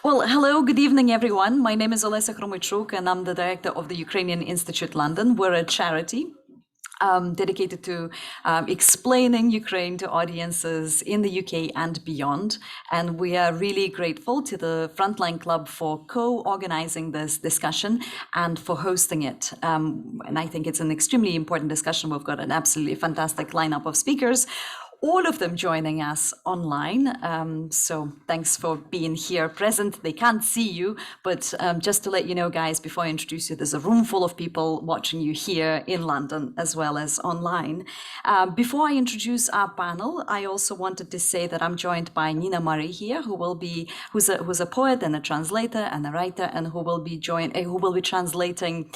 Well, hello, good evening, everyone. My name is Olesya Khromeychuk, and I'm the director of the Ukrainian Institute London. We're a charity dedicated to explaining Ukraine to audiences in the UK and beyond. And we are really grateful to the Frontline Club for co-organizing this discussion and for hosting it. And I think it's an extremely important discussion. We've got an absolutely fantastic lineup of speakers, all of them joining us online. So thanks for being here present. They can't see you, but just to let you know, guys, before I introduce you, there's a room full of people watching you here in London as well as online. Before I introduce our panel, I also wanted to say that I'm joined by Nina Murray here, who's a poet and a translator and a writer, and who will be translating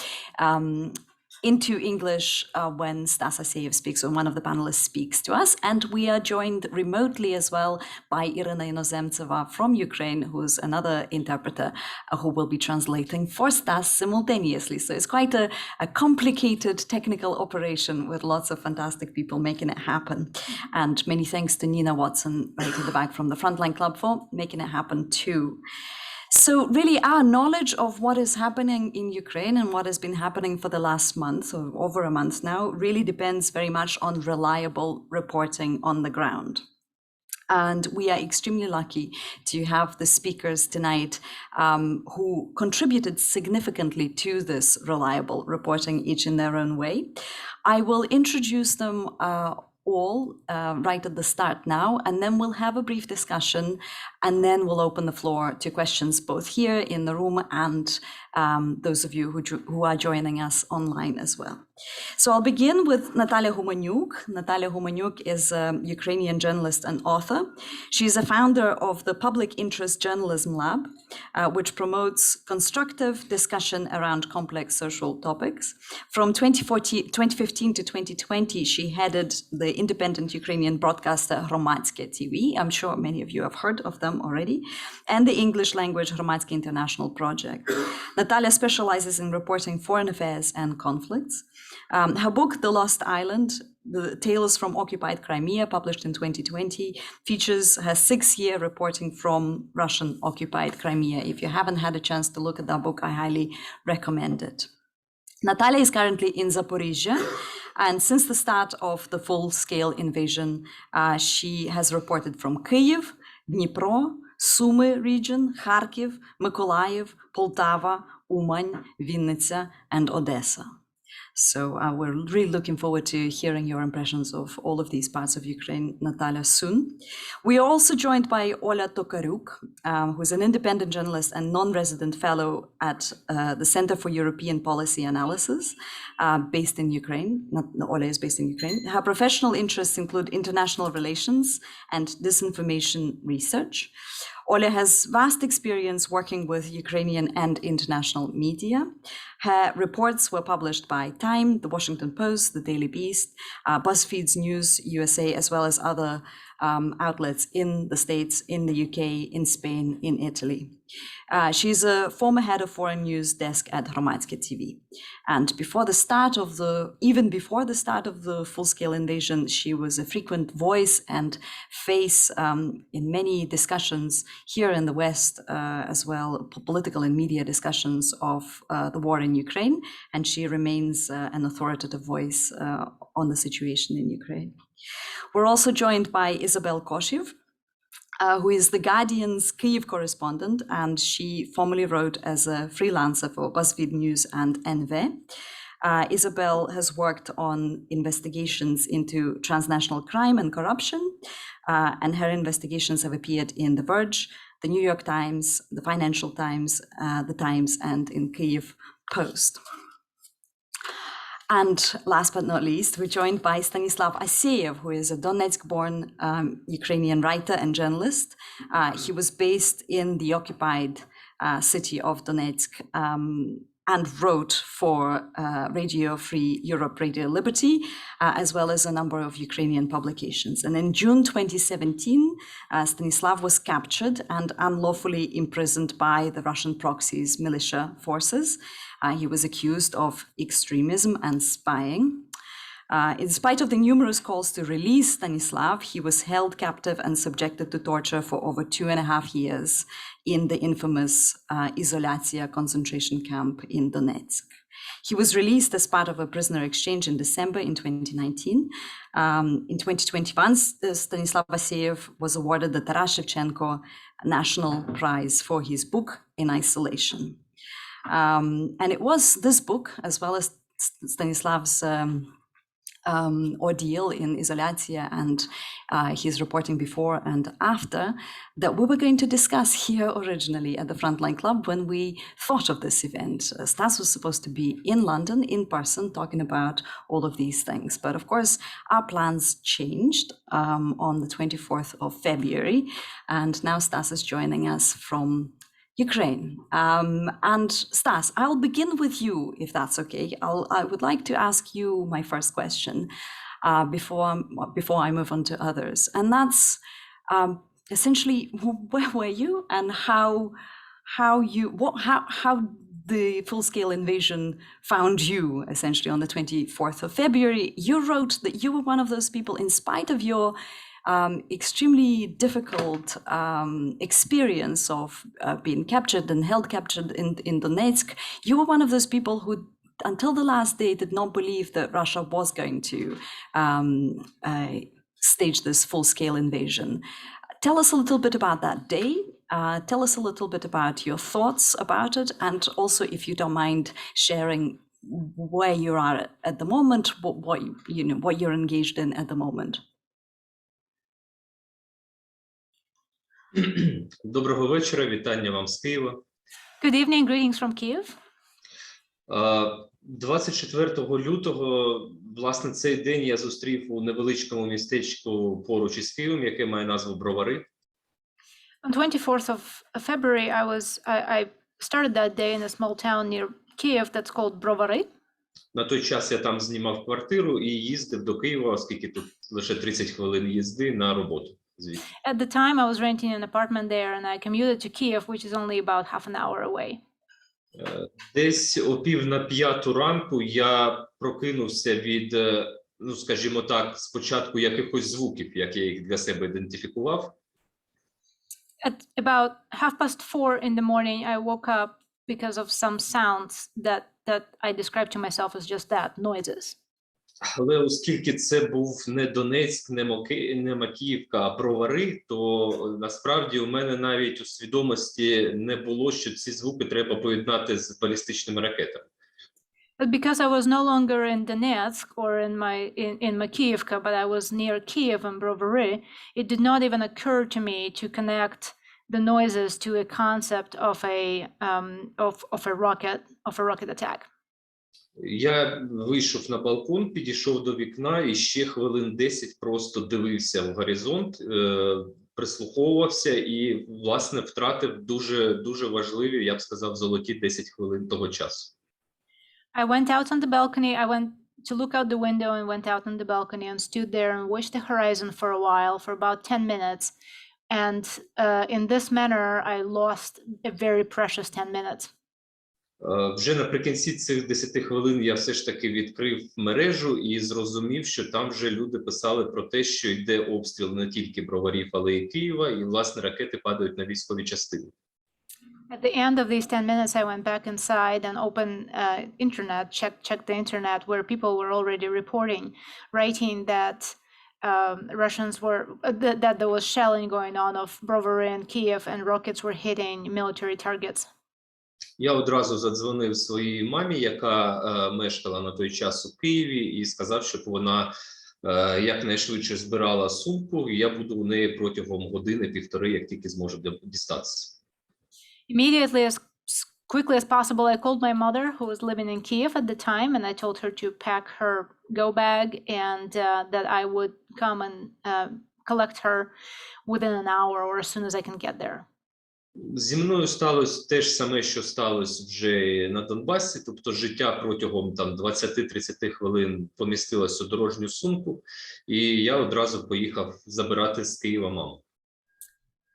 into English when Stas Aseyev speaks, or one of the panelists speaks to us. And we are joined remotely as well by Irina Inozemtseva from Ukraine, who's another interpreter who will be translating for Stas simultaneously. So it's quite a complicated technical operation with lots of fantastic people making it happen. And many thanks to Nina Watson right at the back from the Frontline Club for making it happen too. So really our knowledge of what is happening in Ukraine and what has been happening for the last month or over a month now really depends very much on reliable reporting on the ground. And we are extremely lucky to have the speakers tonight who contributed significantly to this reliable reporting, each in their own way. I will introduce them all right at the start now, and then we'll have a brief discussion, and then we'll open the floor to questions both here in the room and those of you who are joining us online as well. So I'll begin with Nataliya Gumenyuk. Nataliya Gumenyuk is a Ukrainian journalist and author. She's a founder of the Public Interest Journalism Lab, which promotes constructive discussion around complex social topics. From 2015 to 2020, she headed the independent Ukrainian broadcaster Hromadske TV. I'm sure many of you have heard of them already, and the English language Hromadske International Project. Nataliya specializes in reporting foreign affairs and conflicts. Her book, The Lost Island, The Tales from Occupied Crimea, published in 2020, features her 6-year reporting from Russian-occupied Crimea. If you haven't had a chance to look at that book, I highly recommend it. Nataliya is currently in Zaporizhzhia, and since the start of the full-scale invasion, she has reported from Kyiv, Dnipro, Sumy region, Kharkiv, Mykolaiv, Poltava, Uman, Vinnytsia, and Odessa. So we're really looking forward to hearing your impressions of all of these parts of Ukraine, Nataliya, soon. We are also joined by Olga Tokariuk, who's an independent journalist and non-resident fellow at the Center for European Policy Analysis, based in Ukraine. Olga is based in Ukraine. Her professional interests include international relations and disinformation research. Olga has vast experience working with Ukrainian and international media. Her reports were published by Time, The Washington Post, The Daily Beast, BuzzFeed's News USA, as well as other outlets in the States, in the UK, in Spain, in Italy. She's a former head of foreign news desk at Hromadske TV. And even before the start of the full-scale invasion, she was a frequent voice and face in many discussions here in the West, as well, political and media discussions of the war in Ukraine. And she remains an authoritative voice on the situation in Ukraine. We're also joined by Isobel Koshiw, who is The Guardian's Kyiv correspondent, and she formerly wrote as a freelancer for BuzzFeed News and NV. Isobel has worked on investigations into transnational crime and corruption, and her investigations have appeared in The Verge, The New York Times, The Financial Times, The Times, and in Kyiv Post. And last but not least, we're joined by Stanislav Aseyev, who is a Donetsk-born Ukrainian writer and journalist. He was based in the occupied city of Donetsk and wrote for Radio Free Europe, Radio Liberty, as well as a number of Ukrainian publications. And in June 2017, Stanislav was captured and unlawfully imprisoned by the Russian proxies militia forces. He was accused of extremism and spying. In spite of the numerous calls to release Stanislav, he was held captive and subjected to torture for over 2.5 years in the infamous Olesya concentration camp in Donetsk. He was released as part of a prisoner exchange in December in 2019. In 2021, Stanislav Aseyev was awarded the Taras Shevchenko National Prize for his book In Isolation. And it was this book, as well as Stanislav's ordeal in Isolesya and his reporting before and after, that we were going to discuss here originally at the Frontline Club when we thought of this event. Stas was supposed to be in London in person talking about all of these things. But of course, our plans changed on the 24th of February. And now Stas is joining us from Ukraine. And Stas, I'll begin with you, if that's okay. I would like to ask you my first question before I move on to others. And that's essentially, where were you and how the full-scale invasion found you, essentially, on the 24th of February. You wrote that you were one of those people, in spite of your extremely difficult experience of being captured and held captured in Donetsk. You were one of those people who, until the last day, did not believe that Russia was going to stage this full-scale invasion. Tell us a little bit about that day. Tell us a little bit about your thoughts about it, and also, if you don't mind, sharing where you are at the moment, what you're engaged in at the moment. Доброго вечора, вітання вам з Києва. Good evening, greetings from Kyiv. 24 лютого, власне, цей день я зустрів у невеличкому містечку поруч із Києвом, яке має назву Бровари. On 24th of February, I started that day in a small town near Kyiv that's called Brovary. На той час я там знімав квартиру і їздив до Києва, оскільки тут лише 30 хвилин їзди на роботу. At the time, I was renting an apartment there, and I commuted to Kyiv, which is only about half an hour away. Десь о 4:45 ранку я прокинувся від, ну, скажімо так, спочатку якихось звуків, як я їх для себе ідентифікував. At about 4:30 in the morning, I woke up because of some sounds that I described to myself as just that, noises. Але оскільки це був не Донецьк, не Макіївка, а Бровари, то насправді у мене навіть у свідомості не було, що ці звуки треба поєднати з балістичними ракетами. But because I was no longer in Donetsk or in Makiyivka, but I was near Kyiv and Brovary, it did not even occur to me to connect the noises to a concept of a rocket attack. Я вийшов на балкон, підійшов до вікна і ще хвилин 10 просто дивився в горизонт, прислуховувався і, власне, втратив дуже важливі, я б сказав, золоті 10 хвилин того часу. I went out on the balcony. I went to look out the window and went out on the balcony and stood there and watched the horizon for a while, for about 10 minutes. And in this manner, I lost a very precious 10 minutes. Вже наприкінці цих 10 хвилин я все ж таки відкрив мережу і зрозумів, що там вже люди писали про те, що йде обстріл не тільки Броварів, але й Києва, і, власне, ракети падають на військові частини. At the end of these 10 minutes, I went back inside and opened internet, checked the internet where people were already reporting, writing that that there was shelling going on of Brovary and Kyiv and rockets were hitting military targets. Я одразу задзвонив своїй мамі, яка мешкала на той час у Києві, і сказав, щоб вона якнайшвидше збирала сумку, і я буду у неї протягом години-півтори, як тільки зможу дістатися. Immediately, as quickly as possible, I called my mother, who was living in Kyiv at the time, and I told her to pack her go bag and that I would come and collect her within an hour or as soon as I can get there. Зі мною сталося те ж саме, що сталося вже на Донбасі, тобто життя протягом 20-30 хвилин помістилось у дорожню сумку, і я одразу поїхав забирати з Києва маму.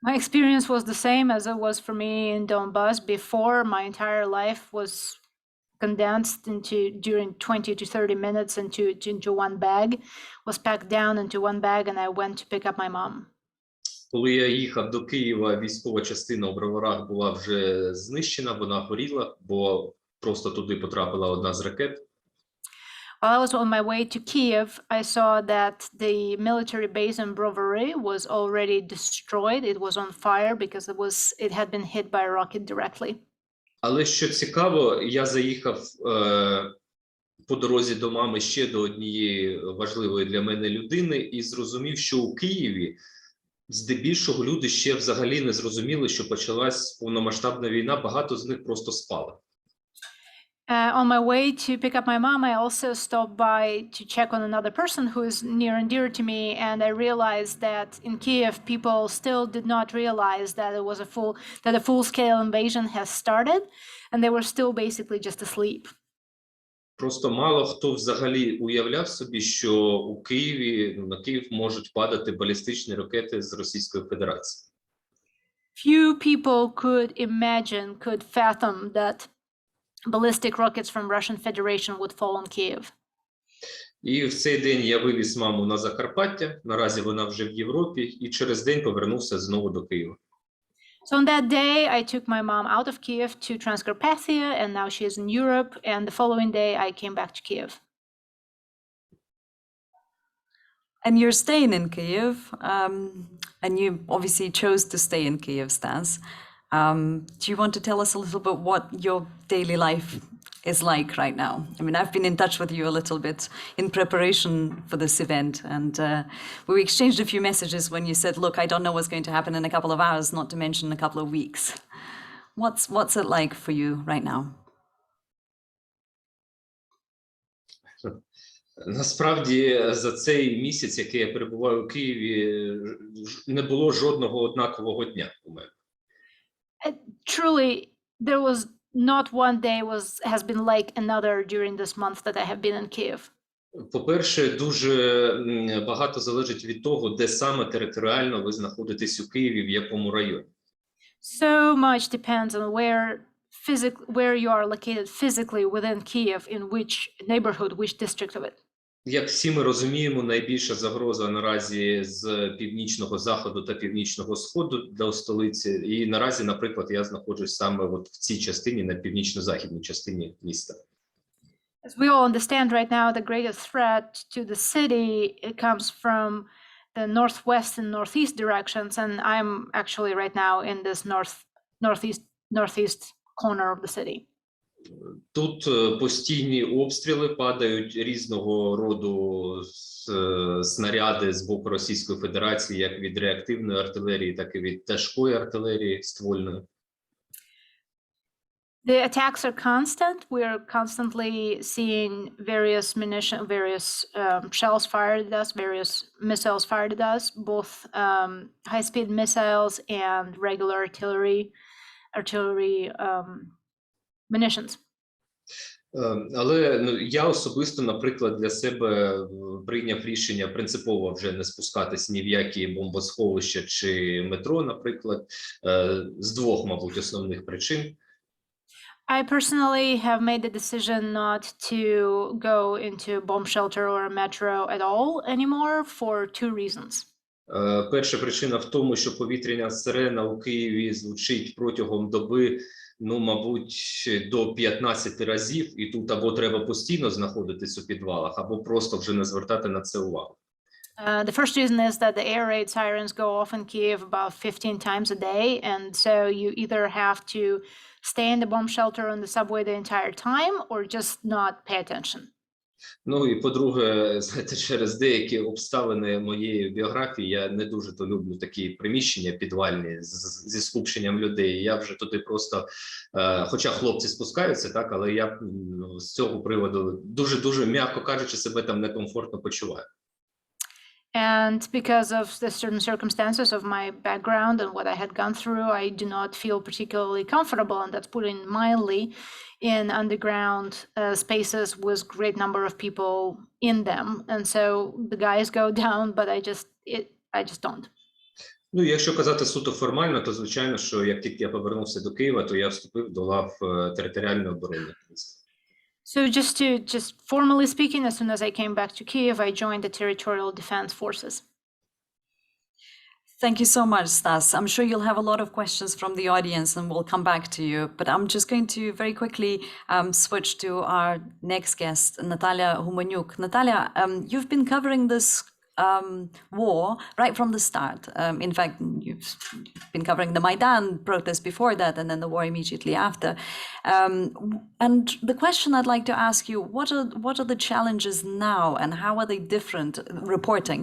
My experience was the same as it was for me in Donbas before. My entire life was condensed during 20 to 30 minutes into one bag, was packed down into one bag, and I went to pick up my mom. Коли я їхав до Києва, військова частина у Броварах була вже знищена, вона горіла, бо просто туди потрапила одна з ракет. While I was on my way to Kiev, I saw that the military base in Brovary was already destroyed. It was on fire because it had been hit by a rocket directly. Але що цікаво, я заїхав по дорозі до мами ще до однієї важливої для мене людини і зрозумів, що у Києві здебільшого люди ще взагалі не зрозуміли, що почалась повномасштабна війна, багато з них просто спали. On my way to pick up my mom, I also stopped by to check on another person who is near and dear to me, and I realized that in Kiev, people still did not realize that a full-scale invasion has started, and they were still basically just asleep. Просто мало хто взагалі уявляв собі, що у Києві, на Київ можуть падати балістичні ракети з Російської Федерації. Few people could fathom that ballistic rockets from Russian Federation would fall on Kiev. І в цей день я вивіз маму на Закарпаття, наразі вона вже в Європі, і через день повернувся знову до Києва. So on that day, I took my mom out of Kiev to Transcarpathia, and now she is in Europe, and the following day I came back to Kiev. And you're staying in Kyiv, and you obviously chose to stay in Kyiv, Stas. Do you want to tell us a little bit what your daily life is like right now? I mean, I've been in touch with you a little bit in preparation for this event, and we exchanged a few messages when you said, look, I don't know what's going to happen in a couple of hours, not to mention a couple of weeks. What's it like for you right now? Насправді, за цей місяць, який я перебуваю у Києві, не було жодного однакового дня у мене. Truly, there was not one day has been like another during this month that I have been in Kiev. По-перше, дуже багато залежить від того, де саме територіально ви знаходитесь у Києві, в якому районі. So much depends on where you are located physically within Kiev, in which neighborhood, which district of it. Як всі ми розуміємо, найбільша загроза наразі з північного заходу та північного сходу до столиці. І наразі, наприклад, я знаходжусь саме от в цій частині, на північно-західній частині міста. As we all understand right now, the greatest threat to the city, it comes from the northwest and northeast directions, and I'm actually right now in this northeast corner of the city. Тут постійні обстріли, падають різного роду снаряди з боку Російської Федерації, як від реактивної артилерії, так і від тяжкої артилерії ствольної. The attacks are constant. We are constantly seeing various shells fired at us, various missiles fired at us, both high-speed missiles and regular artillery munitions. Але я особисто, наприклад, для себе прийняв рішення принципово вже не спускатись ні в які бомбосховища чи метро, наприклад, з двох, мабуть, основних причин. I personally have made the decision not to go into a bomb shelter or a metro at all anymore for two reasons. Перша причина в тому, що повітряна сирена у Києві звучить протягом доби, мабуть, до 15 разів, і тут або треба постійно знаходитись у підвалах, або просто вже не звертати на це увагу. The first reason is that the air raid sirens go off in Kiev about 15 times a day, and so you either have to stay in the bomb shelter on the subway the entire time or just not pay attention. Ну і по-друге, знаєте, через деякі обставини моєї біографії я не дуже то люблю такі приміщення підвальні зі скупченням людей. Я вже туди просто, хоча хлопці спускаються, так, але я з цього приводу дуже, м'яко кажучи, себе там некомфортно почуваю. And because of the certain circumstances of my background and what I had gone through, I do not feel particularly comfortable, and that's putting mildly, in underground spaces with great number of people in them. And so the guys go down, but I just don't. Ну, якщо казати суто формально, то звичайно, що як тільки я повернувся до Києва, то я вступив до лав територіальної оборони. So just formally speaking, as soon as I came back to Kiev, I joined the Territorial Defense Forces. Thank you so much, Stas. I'm sure you'll have a lot of questions from the audience and we'll come back to you. But I'm just going to very quickly switch to our next guest, Nataliya Gumenyuk. Nataliya, you've been covering this war right from the start. In fact, you've been covering the Maidan protest before that and then the war immediately after. And the question I'd like to ask you, what are the challenges now and how are they different,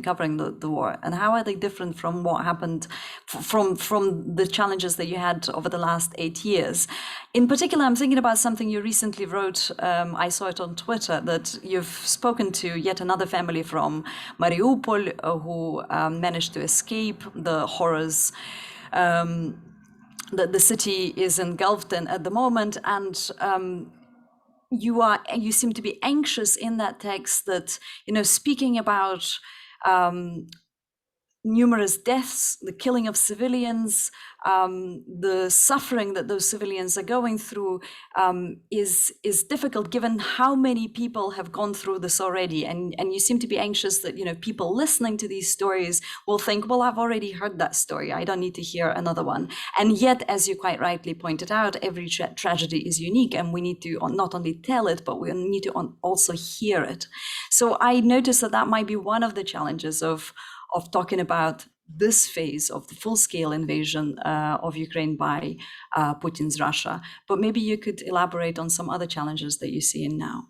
covering the war, and how are they different from what happened from the challenges that you had over the last 8 years? In particular, I'm thinking about something you recently wrote. I saw it on Twitter, that you've spoken to yet another family from Mariupol who managed to escape the horrors that the city is engulfed in at the moment, and you seem to be anxious in that text that, speaking about numerous deaths, the killing of civilians, the suffering that those civilians are going through is difficult given how many people have gone through this already. And you seem to be anxious that, people listening to these stories will think, well, I've already heard that story. I don't need to hear another one. And yet, as you quite rightly pointed out, every tragedy is unique and we need to not only tell it, but we need to also hear it. So I noticed that might be one of the challenges of talking about this phase of the full-scale invasion of Ukraine by Putin's Russia. But maybe you could elaborate on some other challenges that you see in now.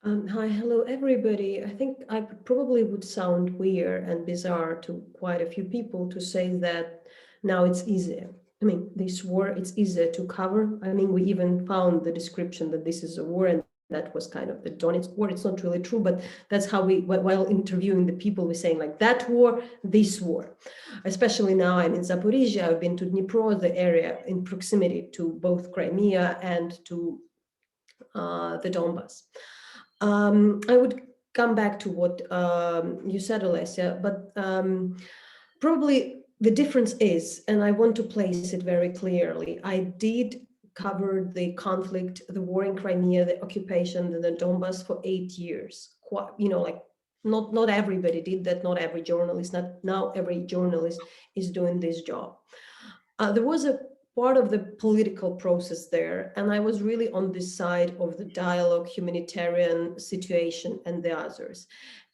Hi, hello, everybody. I think I probably would sound weird and bizarre to quite a few people to say that now it's easier. I mean, this war, it's easier to cover. I mean, we even found the description that this is a war, and that was kind of the Donetsk war. It's not really true, but that's how we, while interviewing the people, we're saying like that war, this war. Especially now I'm in Zaporizhia, I've been to Dnipro, the area in proximity to both Crimea and to the Donbas. I would come back to what you said, Olesya, but probably the difference is, and I want to place it very clearly, I did cover the conflict, the war in Crimea, the occupation, the Donbas for 8 years. Quite, like not everybody did that, not every journalist, not now every journalist is doing this job. There was a part of the political process there, and I was really on this side of the dialogue, humanitarian situation and the others.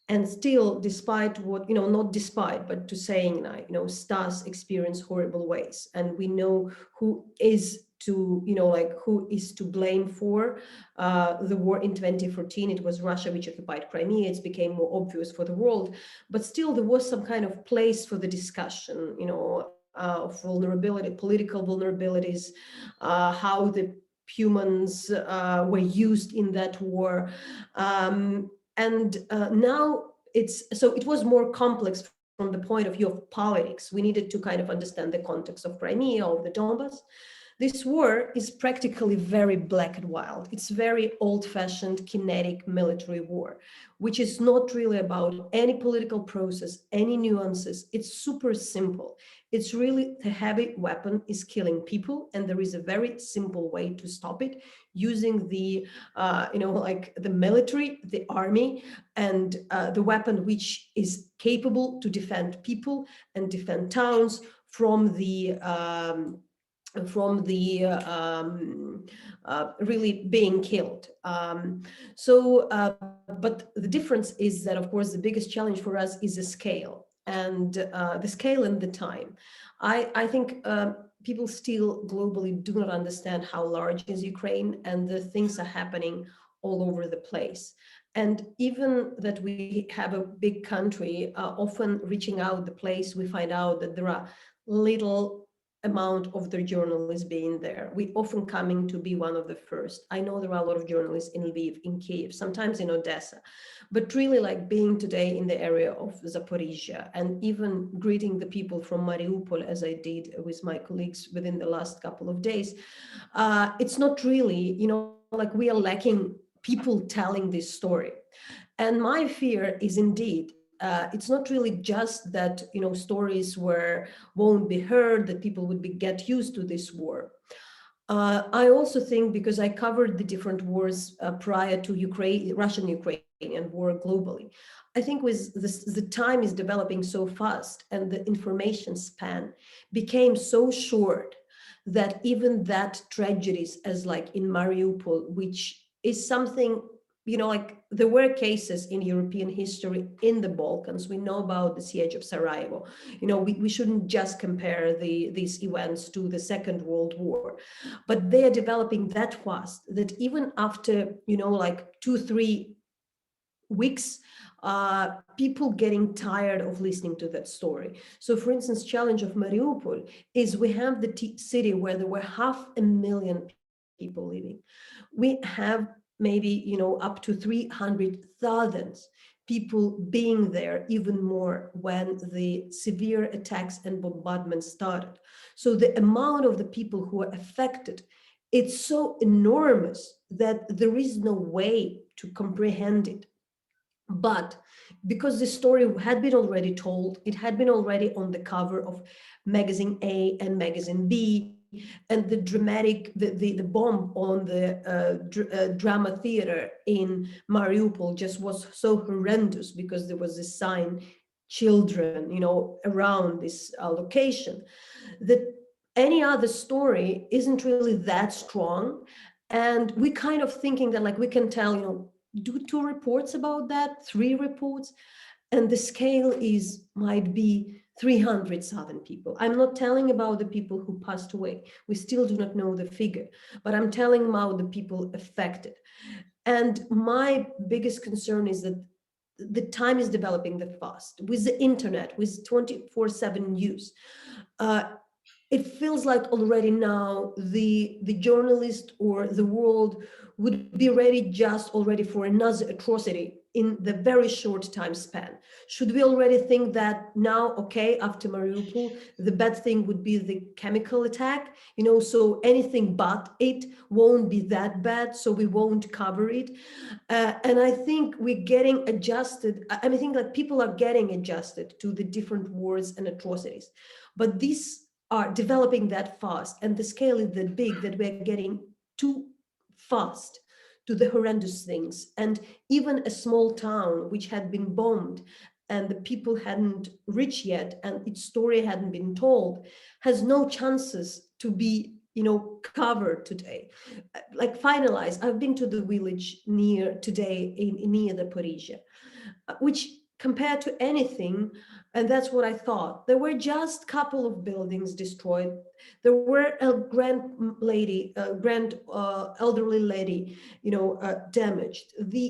And still, despite what, not despite, but to saying, Stas experienced horrible ways, and we know who is to, who is to blame for the war in 2014. It was Russia which occupied Crimea. It became more obvious for the world, but still there was some kind of place for the discussion, of vulnerability, political vulnerabilities, how the humans were used in that war. Now it was more complex from the point of view of politics. We needed to kind of understand the context of Crimea, of the Donbas. This war is practically very black and white. It's very old-fashioned kinetic military war, which is not really about any political process, any nuances. It's super simple. It's really the heavy weapon is killing people, and there is a very simple way to stop it using the, the military, the army, and the weapon which is capable to defend people and defend towns from the really being killed. But the difference is that, of course, the biggest challenge for us is the scale and the scale and the time. I think people still globally do not understand how large is Ukraine, and the things are happening all over the place. And even that we have a big country, often reaching out the place, we find out that there are little amount of the journalists being there. We often coming to be one of the first. I know there are a lot of journalists in Lviv, in Kiev, sometimes in Odessa, but really like being today in the area of Zaporizhia and even greeting the people from Mariupol, as I did with my colleagues within the last couple of days. It's not really, like we are lacking people telling this story. And my fear is indeed, it's not really just that, stories won't be heard, that people would get used to this war. I also think, because I covered the different wars prior to Russian-Ukrainian war globally, I think with this, the time is developing so fast and the information span became so short that even that tragedies as like in Mariupol, which is something, you know, like there were cases in European history in the Balkans. We know about the siege of Sarajevo. You know, we shouldn't just compare these events to the Second World War, but they are developing that fast that even after, you know, like 2-3 weeks, people getting tired of listening to that story. So for instance, challenge of Mariupol is we have the city where there were 500,000 people living. We have maybe, you know, up to 300,000 people being there, even more when the severe attacks and bombardments started. So the amount of the people who are affected, it's so enormous that there is no way to comprehend it. But because the story had been already told, it had been already on the cover of magazine A and magazine B, and the dramatic, the bomb on the drama theater in Mariupol just was so horrendous because there was a sign, children, you know, around this location, that any other story isn't really that strong. And we kind of thinking that like we can tell, you know, do 2 reports about that, 3 reports, and the scale is might be 300,000 people. I'm not telling about the people who passed away. We still do not know the figure, but I'm telling about the people affected. And my biggest concern is that the time is developing that fast with the internet, with 24/7 news. It feels like already now the journalist or the world would be ready just already for another atrocity in the very short time span. Should we already think that now, okay, after Mariupol, the bad thing would be the chemical attack, you know, so anything but it won't be that bad, so we won't cover it. And I think we're getting adjusted. I think that people are getting adjusted to the different wars and atrocities, but these are developing that fast and the scale is that big that we're getting too fast to the horrendous things. And even a small town which had been bombed and the people hadn't reached yet and its story hadn't been told has no chances to be, you know, covered today, like finalized. I've been to the village near today near the Zaporizhia, which compared to anything, and that's what I thought. There were just a couple of buildings destroyed. There were a elderly lady, you know, damaged.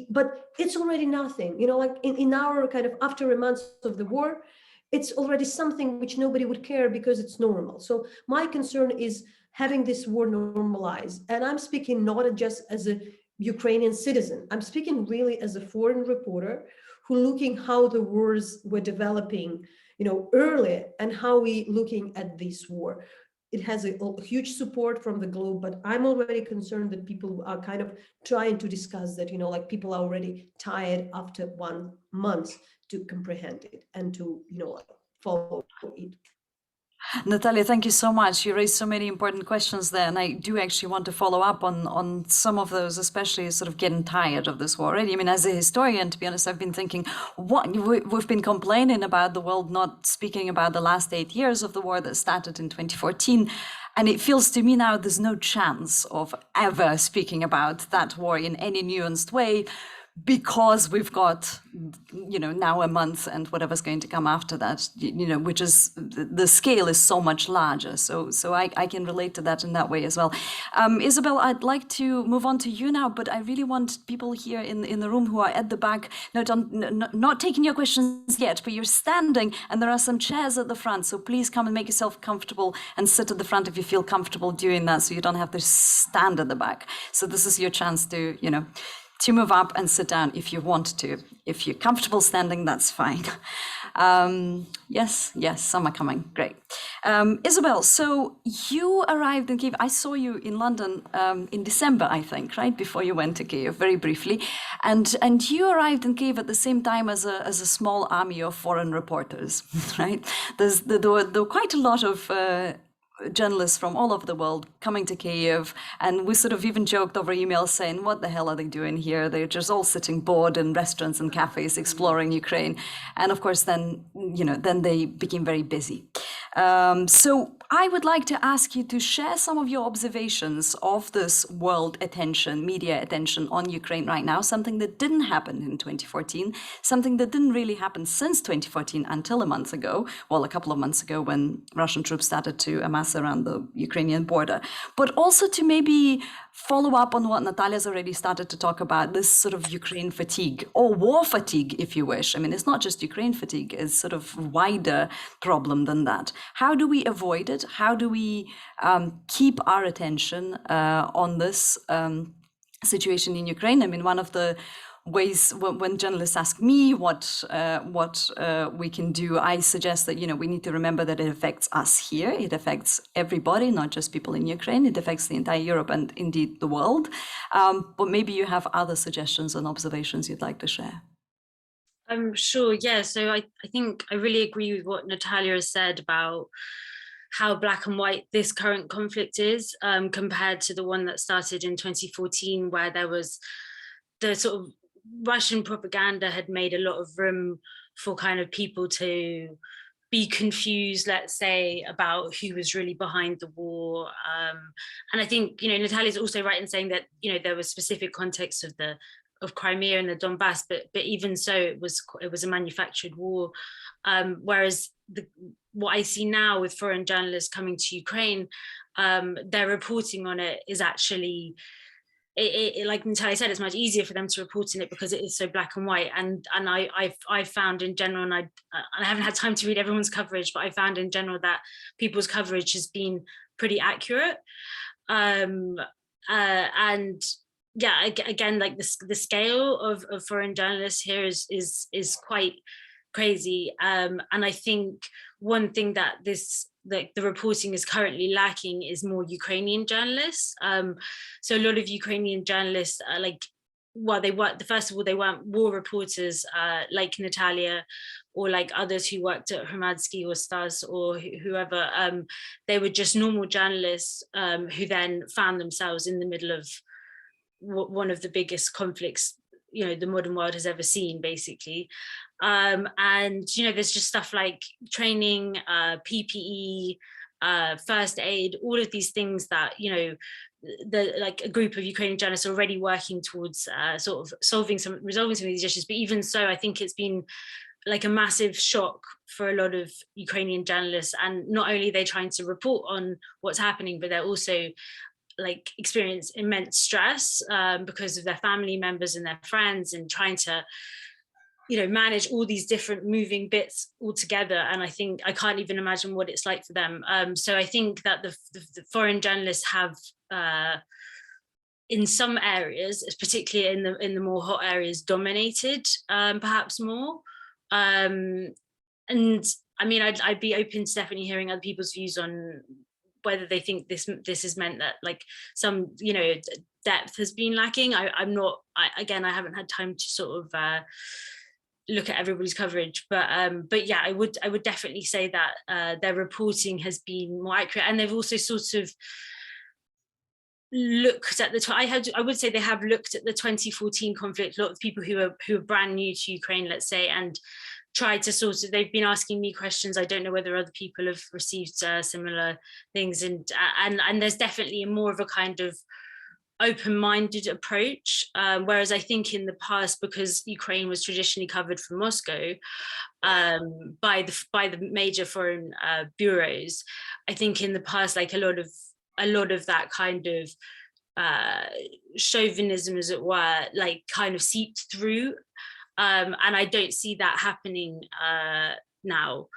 But it's already nothing, you know, like in our kind of after a month of the war, it's already something which nobody would care because it's normal. So my concern is having this war normalized. And I'm speaking not just as a Ukrainian citizen, I'm speaking really as a foreign reporter who looking how the wars were developing, you know, earlier and how we looking at this war. It has a huge support from the globe, but I'm already concerned that people are kind of trying to discuss that, you know, like people are already tired after 1 month to comprehend it and to, you know, follow it. Nataliya, thank you so much. You raised so many important questions there, and I do actually want to follow up on some of those, especially sort of getting tired of this war already. I mean, as a historian, to be honest, I've been thinking, we've been complaining about the world not speaking about the last 8 years of the war that started in 2014. And it feels to me now there's no chance of ever speaking about that war in any nuanced way, because we've got, you know, now a month and whatever's going to come after that, you know, which is, the scale is so much larger. So I can relate to that in that way as well. Isobel, I'd like to move on to you now, but I really want people here in the room who are at the back, not taking your questions yet, but you're standing and there are some chairs at the front. So please come and make yourself comfortable and sit at the front if you feel comfortable doing that, so you don't have to stand at the back. So this is your chance to, you know, to move up and sit down if you want to. If you're comfortable standing, that's fine. Yes, some are coming, great. Isobel, so you arrived in Kyiv. I saw you in London in December, I think, right? Before you went to Kyiv, very briefly. And you arrived in Kyiv at the same time as a small army of foreign reporters, right? There were quite a lot of journalists from all over the world coming to Kyiv, and we sort of even joked over email saying, what the hell are they doing here? They're just all sitting bored in restaurants and cafes exploring Ukraine. And of course, then, then they became very busy. So I would like to ask you to share some of your observations of this world attention, media attention on Ukraine right now, something that didn't happen in 2014, something that didn't really happen since 2014 until a month ago, well, a couple of months ago when Russian troops started to amass around the Ukrainian border, but also to maybe follow up on what Nataliya's already started to talk about, this sort of Ukraine fatigue or war fatigue, if you wish. I mean, it's not just Ukraine fatigue, it's sort of wider problem than that. How do we avoid it? How do we keep our attention on this situation in Ukraine? I mean, one of the ways when journalists ask me what we can do, I suggest that we need to remember that it affects us here. It affects everybody, not just people in Ukraine. It affects the entire Europe and indeed the world. But maybe you have other suggestions and observations you'd like to share. I'm sure. Yeah. So I think I really agree with what Nataliya has said about how black and white this current conflict is compared to the one that started in 2014, where there was the sort of Russian propaganda had made a lot of room for kind of people to be confused, let's say, about who was really behind the war. And I think, Nataliya is also right in saying that, there was specific context of Crimea and the Donbass, but even so, it was a manufactured war. Whereas what I see now with foreign journalists coming to Ukraine, their reporting on it is actually, like Nataliya said, it's much easier for them to report on it because it is so black and white. And I found in general, and I haven't had time to read everyone's coverage, but I found in general that people's coverage has been pretty accurate. And yeah, again, like the scale of foreign journalists here is quite crazy. And I think one thing that the reporting is currently lacking is more Ukrainian journalists. So a lot of Ukrainian journalists are first of all, they weren't war reporters like Nataliya or like others who worked at Hromadski or Stas or whoever. They were just normal journalists who then found themselves in the middle of one of the biggest conflicts the modern world has ever seen, basically. And there's just stuff like training, PPE, first aid, all of these things that a group of Ukrainian journalists are already working towards sort of resolving some of these issues. But even so, I think it's been like a massive shock for a lot of Ukrainian journalists, and not only are they trying to report on what's happening, but they're also experience immense stress because of their family members and their friends, and trying to manage all these different moving bits all together. And I think I can't even imagine what it's like for them. So I think that the foreign journalists have in some areas, particularly in the more hot areas, dominated perhaps more. And I mean, I'd be open to definitely hearing other people's views on whether they think this has meant that some depth has been lacking. I haven't had time to sort of look at everybody's coverage, but yeah, I would definitely say that their reporting has been more accurate, and they've also sort of looked at I would say they have looked at the 2014 conflict. A lot of people who are brand new to Ukraine, let's say, and tried to they've been asking me questions. I don't know whether other people have received similar things, and there's definitely more of a kind of open-minded approach, whereas I think in the past, because Ukraine was traditionally covered from Moscow by the major foreign bureaus, I think in the past, a lot of that kind of chauvinism, as it were, kind of seeped through. And I don't see that happening now.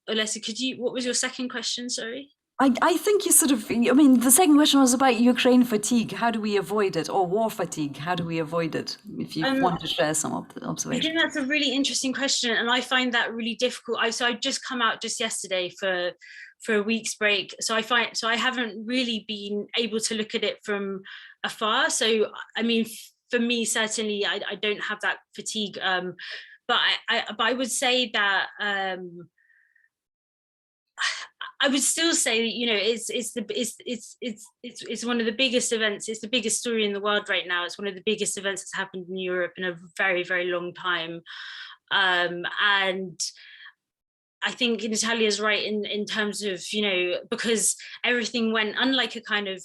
Olesya, what was your second question? Sorry. I think you the second question was about Ukraine fatigue. How do we avoid it? Or war fatigue? How do we avoid it? If you want to share some observations. I think that's a really interesting question, and I find that really difficult. I'd just come out just yesterday for a week's break, so I haven't really been able to look at it from afar. So I mean, for me, certainly, I don't have that fatigue. But I would say that I would still say that, you know, it's one of the biggest events. It's the biggest story in the world right now. It's one of the biggest events that's happened in Europe in a very, very long time. And I think Nataliya's right in terms of, you know, because everything went, unlike a kind of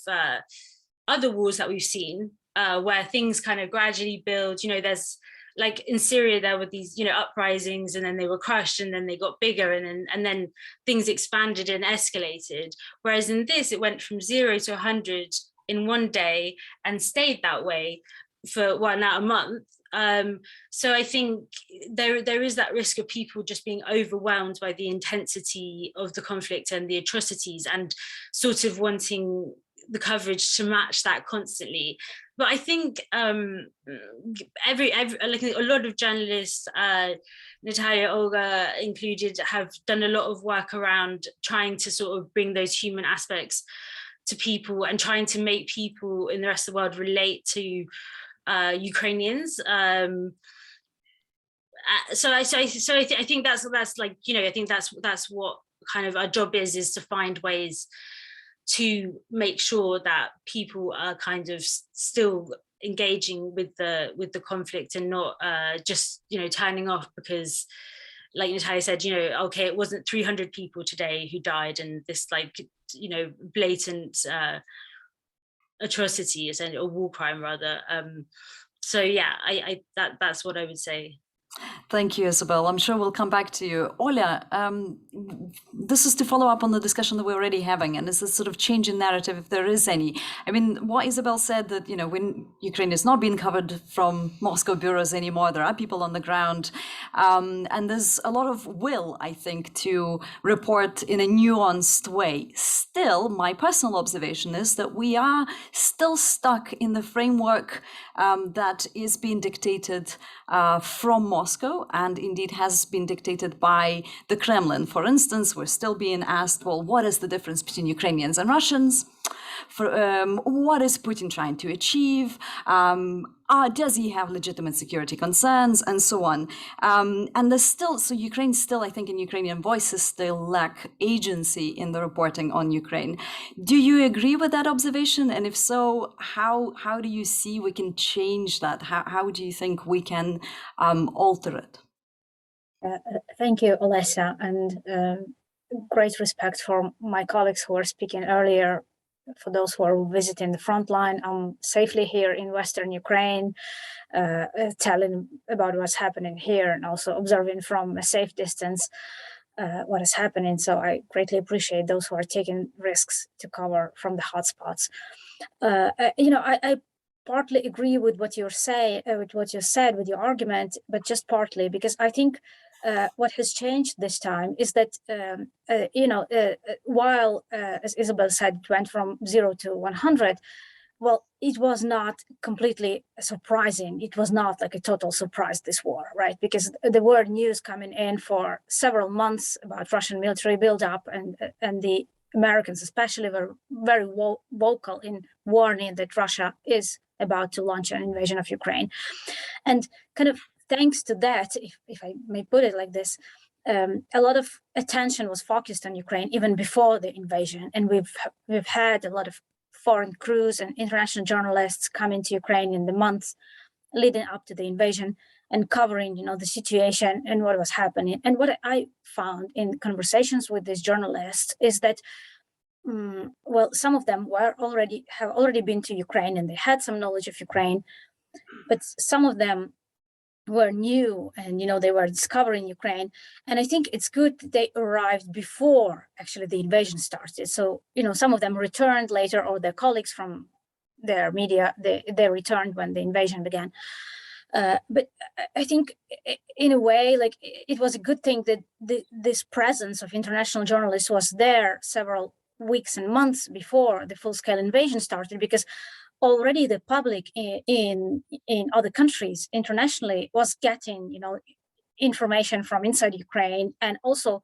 other wars that we've seen, where things kind of gradually build. You know, there's, like in Syria, there were these, you know, uprisings, and then they were crushed, and then they got bigger, and then things expanded and escalated. Whereas in this, it went from 0 to 100 in one day and stayed that way for, well, now a month. So I think there is that risk of people just being overwhelmed by the intensity of the conflict and the atrocities, and sort of wanting the coverage to match that constantly. But I think every like a lot of journalists, Nataliya, Olga included, have done a lot of work around trying to sort of bring those human aspects to people and trying to make people in the rest of the world relate to Ukrainians. So I think that's like, you know, I think that's what kind of our job is to find ways to make sure that people are kind of still engaging with the conflict, and not just, you know, turning off because, like Nataliya said, you know, okay, it wasn't 300 people today who died, and this, like, you know, blatant atrocity, essentially, or war crime rather. So yeah, that's what I would say. Thank you, Isobel. I'm sure we'll come back to you. Olya, this is to follow up on the discussion that we're already having, and is this sort of change in narrative, if there is any? I mean, what Isobel said, that, you know, when Ukraine is not being covered from Moscow bureaus anymore, there are people on the ground, and there's a lot of will, I think, to report in a nuanced way. Still, my personal observation is that we are still stuck in the framework that is being dictated from Moscow, and indeed has been dictated by the Kremlin. For instance, we're still being asked, well, what is the difference between Ukrainians and Russians? What is Putin trying to achieve? Does he have legitimate security concerns, and so on? And there's still, so Ukraine still, I think, in Ukrainian voices still lack agency in the reporting on Ukraine. Do you agree with that observation? And if so, how do you see we can change that? How do you think we can alter it? Thank you, Olesya, and great respect for my colleagues who were speaking earlier. For those who are visiting the front line, I'm safely here in Western Ukraine, telling about what's happening here, and also observing from a safe distance what is happening. So I greatly appreciate those who are taking risks to cover from the hotspots. You know, I partly agree with what you said with your argument, but just partly, because I think what has changed this time is that, you know, while, as Isobel said, it went from 0 to 100, well, it was not completely surprising. It was not like a total surprise, this war, right? Because there were news coming in for several months about Russian military buildup, and the Americans especially were very vocal in warning that Russia is about to launch an invasion of Ukraine. And kind of thanks to that, if I may put it like this, a lot of attention was focused on Ukraine even before the invasion. And we've had a lot of foreign crews and international journalists coming to Ukraine in the months leading up to the invasion and covering, you know, the situation and what was happening. And what I found in conversations with these journalists is that, well, some of them have already been to Ukraine and they had some knowledge of Ukraine, but some of them were new and, you know, they were discovering Ukraine. And I think it's good that they arrived before actually the invasion started. So, you know, some of them returned later, or their colleagues from their media, they returned when the invasion began. But I think in a way, like, it was a good thing that this presence of international journalists was there several weeks and months before the full-scale invasion started, because already the public in other countries internationally was getting, you know, information from inside Ukraine, and also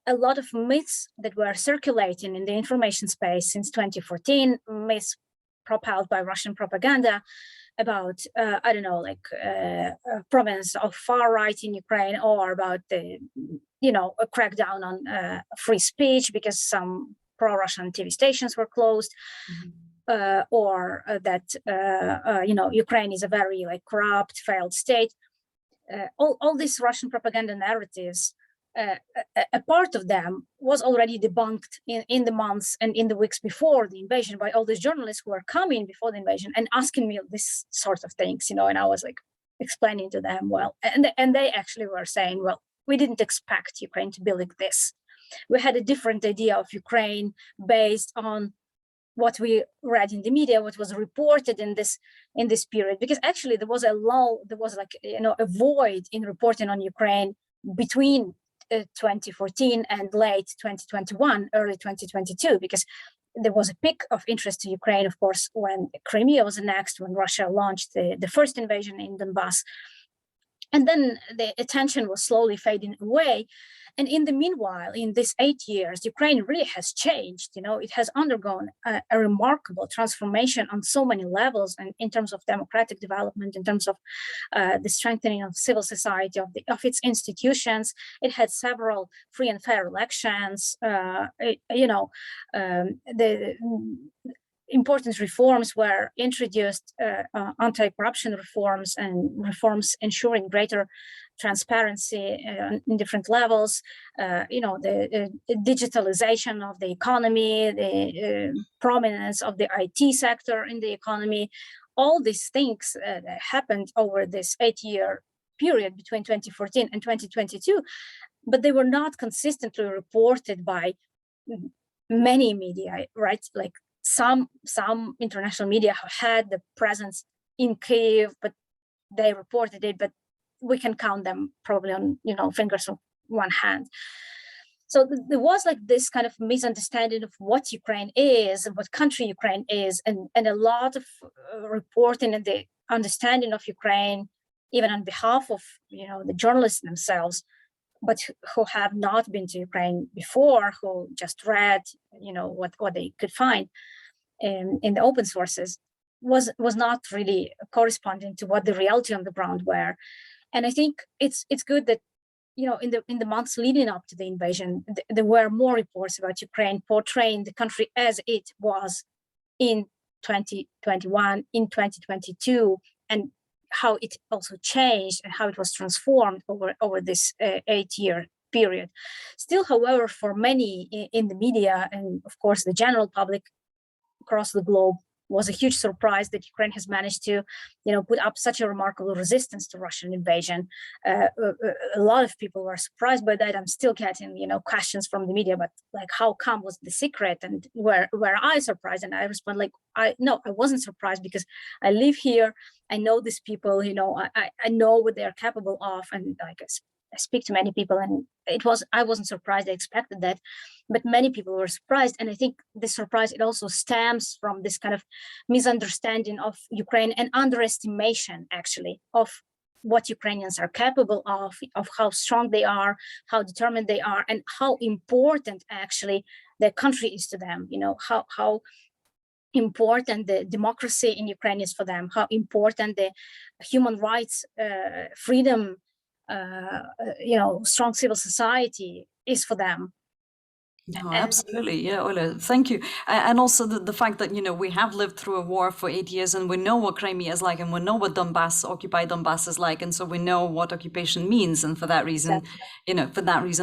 a lot of myths that were circulating in the information space since 2014, myths propelled by Russian propaganda, about, I don't know, like province of far right in Ukraine, or about the, a crackdown on free speech because some pro-Russian TV stations were closed, or that, Ukraine is a very like corrupt, failed state. All these Russian propaganda narratives, a part of them was already debunked in the months and in the weeks before the invasion by all these journalists who were coming before the invasion and asking me this sort of things, and I was like explaining to them, well, and they actually were saying, well, we didn't expect Ukraine to be like this. We had a different idea of Ukraine based on what we read in the media, what was reported in this period, because actually there was a lull, there was like, a void in reporting on Ukraine between 2014 and late 2021, early 2022, because there was a peak of interest to Ukraine, of course, when Crimea was annexed, when Russia launched the first invasion in Donbass. And then the attention was slowly fading away. And in the meanwhile, in these 8 years, Ukraine really has changed. It has undergone a remarkable transformation on so many levels, and in terms of democratic development, in terms of the strengthening of civil society, of its institutions. It had several free and fair elections. Important reforms were introduced, anti-corruption reforms and reforms ensuring greater transparency in different levels, the digitalization of the economy, the prominence of the IT sector in the economy. All these things happened over this 8-year period between 2014 and 2022, but they were not consistently reported by many media, right? Like some international media had the presence in Kyiv, but they reported it, but we can count them probably on, fingers of one hand. So there was like this kind of misunderstanding of what Ukraine is and what country Ukraine is, and a lot of reporting and the understanding of Ukraine, even on behalf of, the journalists themselves, but who have not been to Ukraine before, who just read, what they could find in the open sources, was not really corresponding to what the reality on the ground were. And I think it's good that, in the months leading up to the invasion, there were more reports about Ukraine portraying the country as it was in 2021, in 2022, and how it also changed and how it was transformed over this 8-year period. Still, however, for many in the media and of course the general public across the globe, was a huge surprise that Ukraine has managed to, put up such a remarkable resistance to Russian invasion. A lot of people were surprised by that. I'm still getting, questions from the media, but like, how come was the secret? And were I surprised? And I respond like, I wasn't surprised, because I live here. I know these people, I know what they're capable of, and like I speak to many people, and I wasn't surprised. I expected that, but many people were surprised. And I think the surprise, it also stems from this kind of misunderstanding of Ukraine and underestimation, actually, of what Ukrainians are capable of how strong they are, how determined they are, and how important actually their country is to them. How important the democracy in Ukraine is for them, how important the human rights, freedom, strong civil society is for them. No, absolutely. Yeah, Ola, thank you. And also the fact that, we have lived through a war for 8 years, and we know what Crimea is like, and we know what occupied Donbass is like. And so we know what occupation means. And for that reason,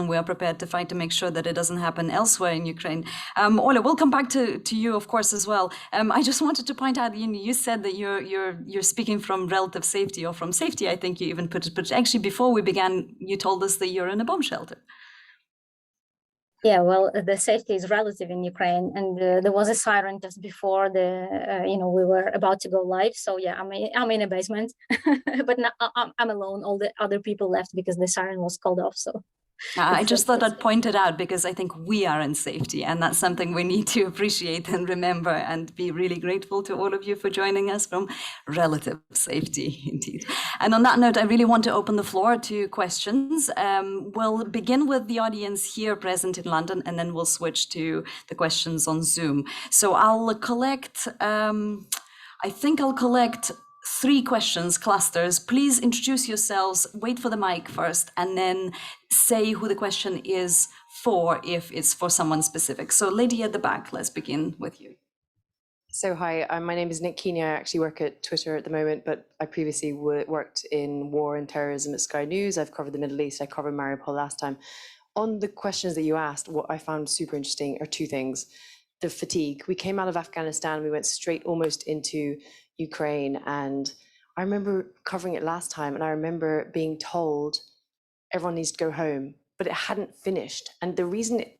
we are prepared to fight to make sure that it doesn't happen elsewhere in Ukraine. Ola, we'll come back to you, of course, as well. I just wanted to point out, you said that you're speaking from relative safety, or from safety, I think you even put it. But actually, before we began, you told us that you're in a bomb shelter. Yeah, well, the safety is relative in Ukraine, and there was a siren just before we were about to go live. So yeah, I'm in a basement, but now I'm alone. All the other people left because the siren was called off. So I just thought I'd point it out, because I think we are in safety, and that's something we need to appreciate and remember, and be really grateful to all of you for joining us from relative safety, indeed. And on that note, I really want to open the floor to questions. We'll begin with the audience here present in London, and then we'll switch to the questions on Zoom. So I'll collect, 3 questions, clusters. Please introduce yourselves, wait for the mic first, and then say who the question is for if it's for someone specific. So lady at the back, let's begin with you. So hi, my name is Nick Keeney. I actually work at Twitter at the moment, but I previously worked in war and terrorism at Sky News. I've covered the Middle East. I covered Mariupol last time. On the questions that you asked, what I found super interesting are 2 things. The fatigue. We came out of Afghanistan, we went straight almost into Ukraine, and I remember covering it last time, and I remember being told everyone needs to go home, but it hadn't finished. And the reason it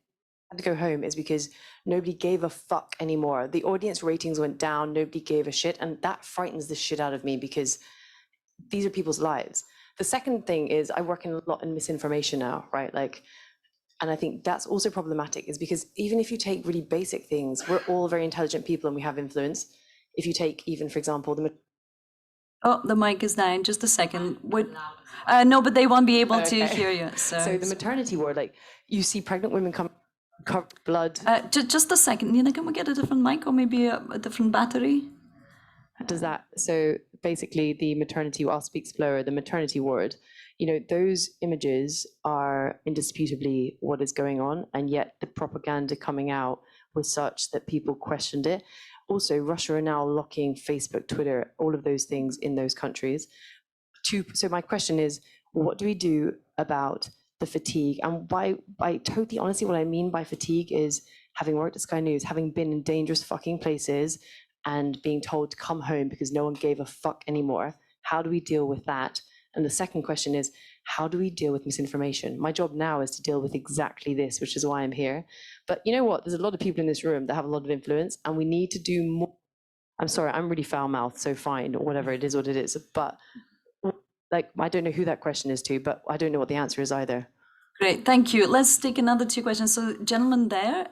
had to go home is because nobody gave a fuck anymore. The audience ratings went down, nobody gave a shit, and that frightens the shit out of me because these are people's lives. The second thing is I work a lot in misinformation now, right? And I think that's also problematic, is because even if you take really basic things, we're all very intelligent people and we have influence. If you take even, for example, the mic is down. Just a second. No, but they won't be able to hear you. So the maternity ward, you see pregnant women come blood. Just a second. Nina, can we get a different mic or maybe a different battery? Does that? So basically, the maternity. I'll speak slower. The maternity ward. Those images are indisputably what is going on, and yet the propaganda coming out was such that people questioned it. Also, Russia are now locking Facebook, Twitter, all of those things in those countries. So my question is, what do we do about the fatigue? And by totally honestly, what I mean by fatigue is having worked at Sky News, having been in dangerous fucking places and being told to come home because no one gave a fuck anymore. How do we deal with that? And the second question is, how do we deal with misinformation? My job now is to deal with exactly this, which is why I'm here. But you know what? There's a lot of people in this room that have a lot of influence, and we need to do more. I'm sorry, I'm really foul-mouthed, so fine, or whatever it is, what it is. But I don't know who that question is to, but I don't know what the answer is either. Great, thank you. Let's take another 2 questions. So gentleman there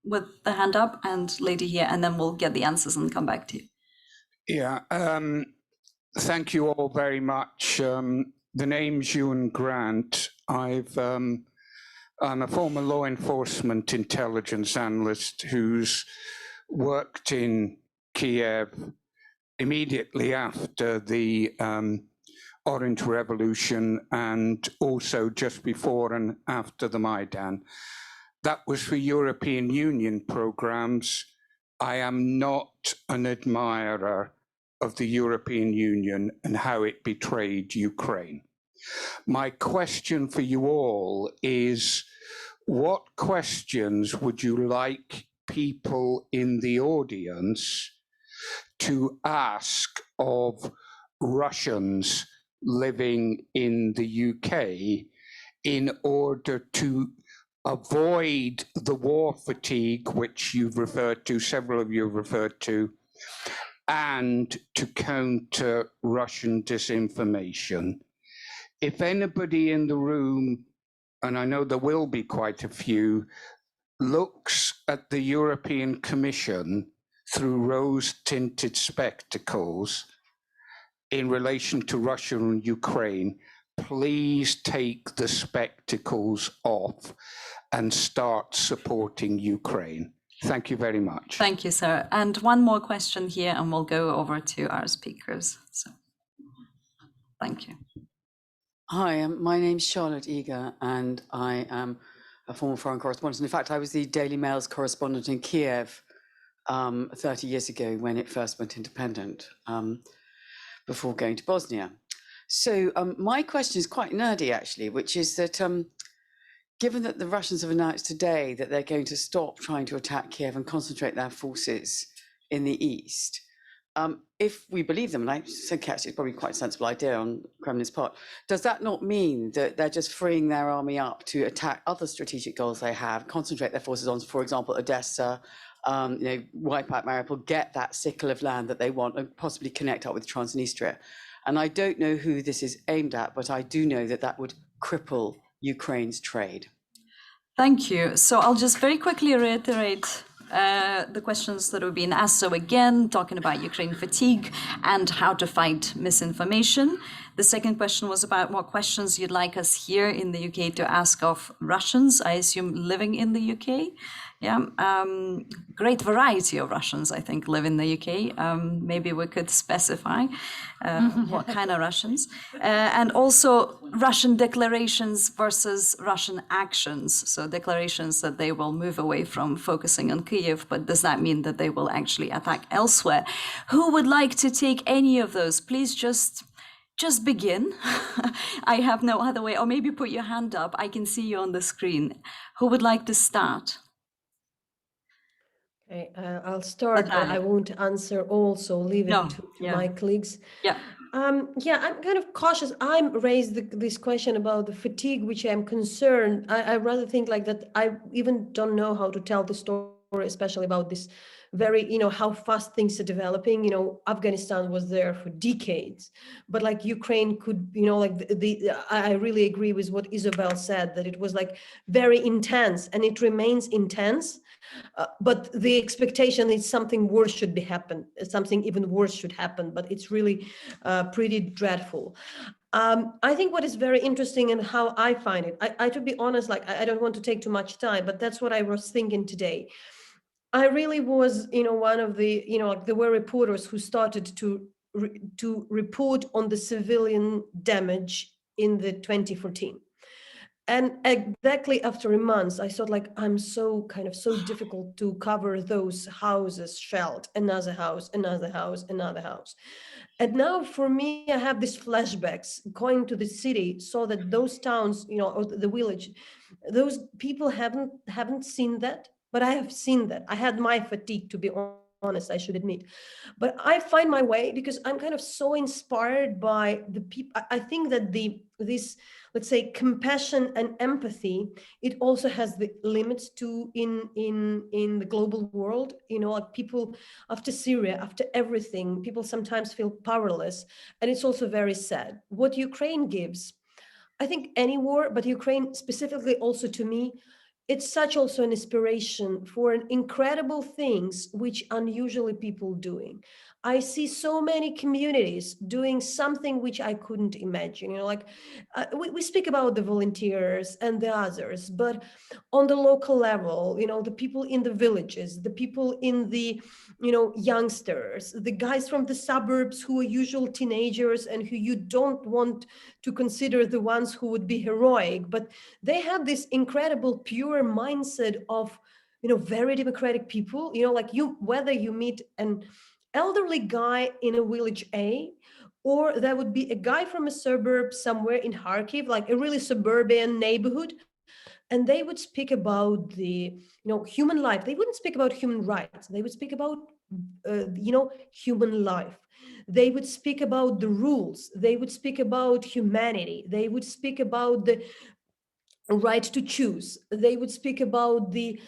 with the hand up and lady here, and then we'll get the answers and come back to you. Yeah, thank you all very much. The name's Ewan Grant. I'm a former law enforcement intelligence analyst who's worked in Kiev immediately after the Orange Revolution and also just before and after the Maidan. That was for European Union programs. I am not an admirer of the European Union and how it betrayed Ukraine. My question for you all is, what questions would you like people in the audience to ask of Russians living in the UK in order to avoid the war fatigue, which you've referred to, several of you have referred to, and to counter Russian disinformation? If anybody in the room, and I know there will be quite a few, looks at the European Commission through rose-tinted spectacles in relation to Russia and Ukraine, please take the spectacles off and start supporting Ukraine. Thank you very much. Thank you, sir. And one more question here, and we'll go over to our speakers. So, thank you. Hi, my name's Charlotte Eager, and I am a former foreign correspondent. In fact, I was the Daily Mail's correspondent in Kiev 30 years ago when it first went independent, before going to Bosnia. So my question is quite nerdy, actually, which is that given that the Russians have announced today that they're going to stop trying to attack Kiev and concentrate their forces in the east, if we believe them, and I think actually it's probably quite a sensible idea on Kremlin's part, does that not mean that they're just freeing their army up to attack other strategic goals they have, concentrate their forces on, for example, Odessa, wipe out Mariupol, get that sickle of land that they want, and possibly connect up with Transnistria? And I don't know who this is aimed at, but I do know that that would cripple Ukraine's trade. Thank you. So I'll just very quickly reiterate the questions that have been asked. So again, talking about Ukraine fatigue and how to fight misinformation. The second question was about what questions you'd like us here in the UK to ask of Russians, I assume living in the UK. Yeah, great variety of Russians, I think, live in the UK. Maybe we could specify what kind of Russians. And also Russian declarations versus Russian actions. So declarations that they will move away from focusing on Kyiv, but does that mean that they will actually attack elsewhere? Who would like to take any of those? Please just begin. I have no other way. Or maybe put your hand up. I can see you on the screen. Who would like to start? Okay, I'll start, but I won't answer all, so leave it to my colleagues. Yeah. Yeah, I'm kind of cautious. I raised this question about the fatigue, which I'm concerned. I rather think like that. I even don't know how to tell the story, especially about this very, how fast things are developing. Afghanistan was there for decades, but like Ukraine could, like I really agree with what Isobel said, that it was like very intense and it remains intense. But the expectation is something worse should happen, something even worse should happen, but it's really pretty dreadful. I think what is very interesting and how I find it, I to be honest, like I don't want to take too much time, but that's what I was thinking today. I really was, one of the, like there were reporters who started to report on the civilian damage in the 2014. And exactly after a month, I thought like, I'm so difficult to cover those houses shelled, another house, another house, another house. And now for me, I have these flashbacks going to the city, so that those towns, or the village, those people haven't seen that, but I have seen that. I had my fatigue, to be honest, I should admit. But I find my way because I'm kind of so inspired by the people. I think that this, let's say, compassion and empathy, it also has the limits to in the global world. Like people after Syria, after everything, people sometimes feel powerless, and it's also very sad. What Ukraine gives, I think any war, but Ukraine specifically also to me, it's such also an inspiration for an incredible things which unusually people doing. I see so many communities doing something which I couldn't imagine. Like we speak about the volunteers and the others, but on the local level, the people in the villages, the people in the, youngsters, the guys from the suburbs who are usual teenagers and who you don't want to consider the ones who would be heroic, but they have this incredible pure mindset of, very democratic people, like whether you meet an elderly guy in a village A, or there would be a guy from a suburb somewhere in Kharkiv, like a really suburban neighborhood, and they would speak about the, human life. They wouldn't speak about human rights. They would speak about, human life. They would speak about the rules. They would speak about humanity. They would speak about the right to choose. They would speak about the,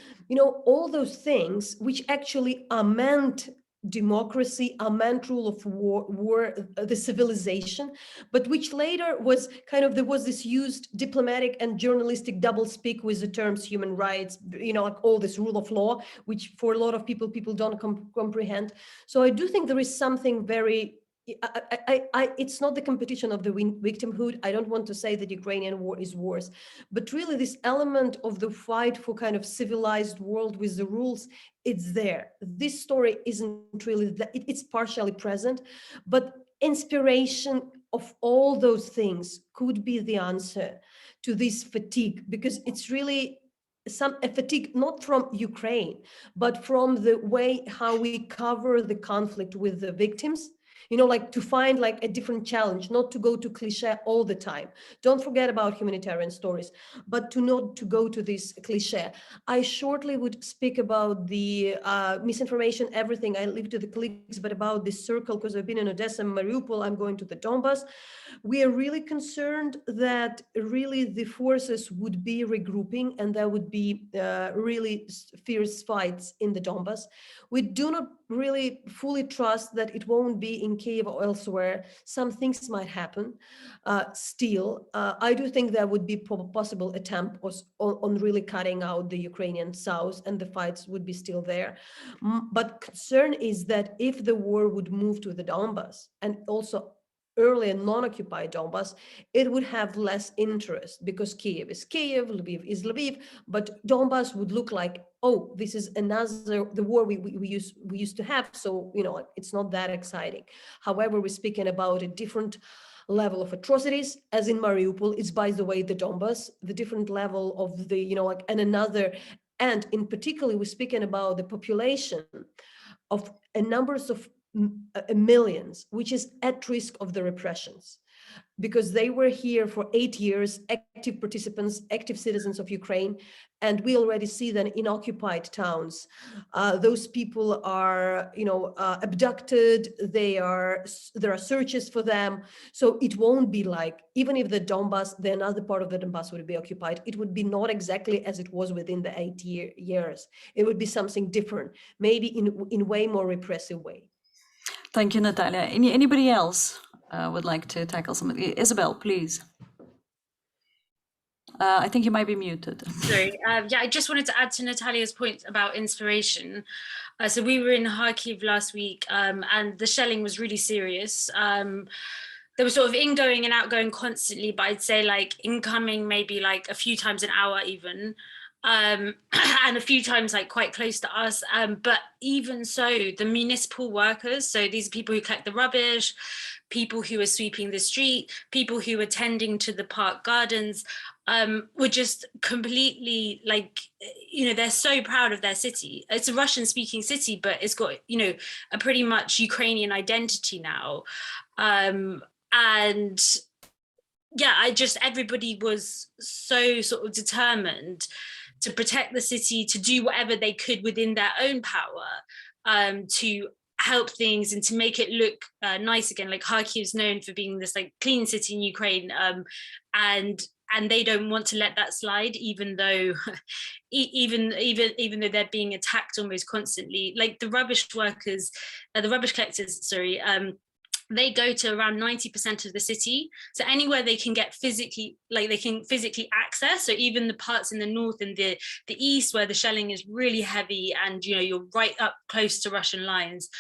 all those things which actually are meant democracy, are meant rule of war, the civilization, but which later was there was this used diplomatic and journalistic doublespeak with the terms human rights, like all this rule of law, which for a lot of people don't comprehend. So I do think there is something very, it's not the competition of the victimhood. I don't want to say that Ukrainian war is worse, but really this element of the fight for civilized world with the rules, it's there. This story isn't really that, it's partially present, but inspiration of all those things could be the answer to this fatigue, because it's really a fatigue, not from Ukraine, but from the way how we cover the conflict with the victims. Like to find like a different challenge, not to go to cliche all the time. Don't forget about humanitarian stories, but to not to go to this cliche. I shortly would speak about the misinformation, everything. I leave to the colleagues, but about this circle, because I've been in Odessa, Mariupol, I'm going to the Donbas. We are really concerned that really the forces would be regrouping and there would be really fierce fights in the Donbas. We do not really fully trust that it won't be in Kyiv or elsewhere. Some things might happen still. I do think there would be possible attempt on really cutting out the Ukrainian south, and the fights would be still there. But concern is that if the war would move to the Donbas, and also earlier non-occupied Donbas, it would have less interest because Kiev is Kiev, Lviv is Lviv, but Donbas would look like, oh, this is another, the war we used to have, so, you know, it's not that exciting. However, we're speaking about a different level of atrocities, as in Mariupol, it's, by the way, the Donbas, the different level of the, you know, like, and another, and in particular, we're speaking about the population of numbers of millions, which is at risk of the repressions, because they were here for 8 years, active participants, active citizens of Ukraine, and we already see that in occupied towns, those people are, you know, abducted. There are searches for them, so it won't be like, even if the Donbas, the another part of the Donbas would be occupied, it would be not exactly as it was within the 8 years. It would be something different, maybe in way more repressive way. Thank you, Natalia. Anybody else would like to tackle something? Isobel, please. I think you might be muted. Sorry. Yeah, I just wanted to add to Natalia's point about inspiration. So we were in Kharkiv last week, and the shelling was really serious. There was sort of ingoing and outgoing constantly, but I'd say like incoming maybe like a few times an hour even. And a few times like quite close to us, but even so, the municipal workers, so these are people who collect the rubbish, people who are sweeping the street, people who are tending to the park gardens, were just completely like, you know, they're so proud of their city. It's a Russian speaking city, but it's got, you know, a pretty much Ukrainian identity now. And yeah, everybody was so sort of determined to protect the city, to do whatever they could within their own power, to help things and to make it look nice again. Like Kharkiv is known for being this like clean city in Ukraine, and they don't want to let that slide, even though even though they're being attacked almost constantly. Like the rubbish workers, the rubbish collectors, sorry. They go to around 90% of the city. So anywhere they can get physically, like they can physically access. So even the parts in the north and the east where the shelling is really heavy and, you know, you're right up close to Russian lines,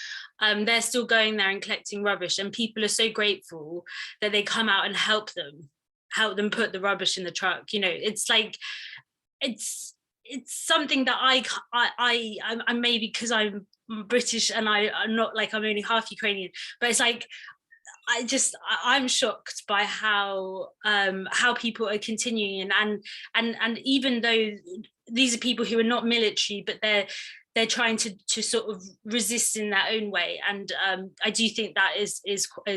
they're still going there and collecting rubbish. And people are so grateful that they come out and help them put the rubbish in the truck. You know, it's like, it's something that I'm maybe because I'm British and I'm not like, I'm only half Ukrainian, but it's like I'm shocked by how people are continuing and even though these are people who are not military, but they're trying to sort of resist in their own way, and I do think that is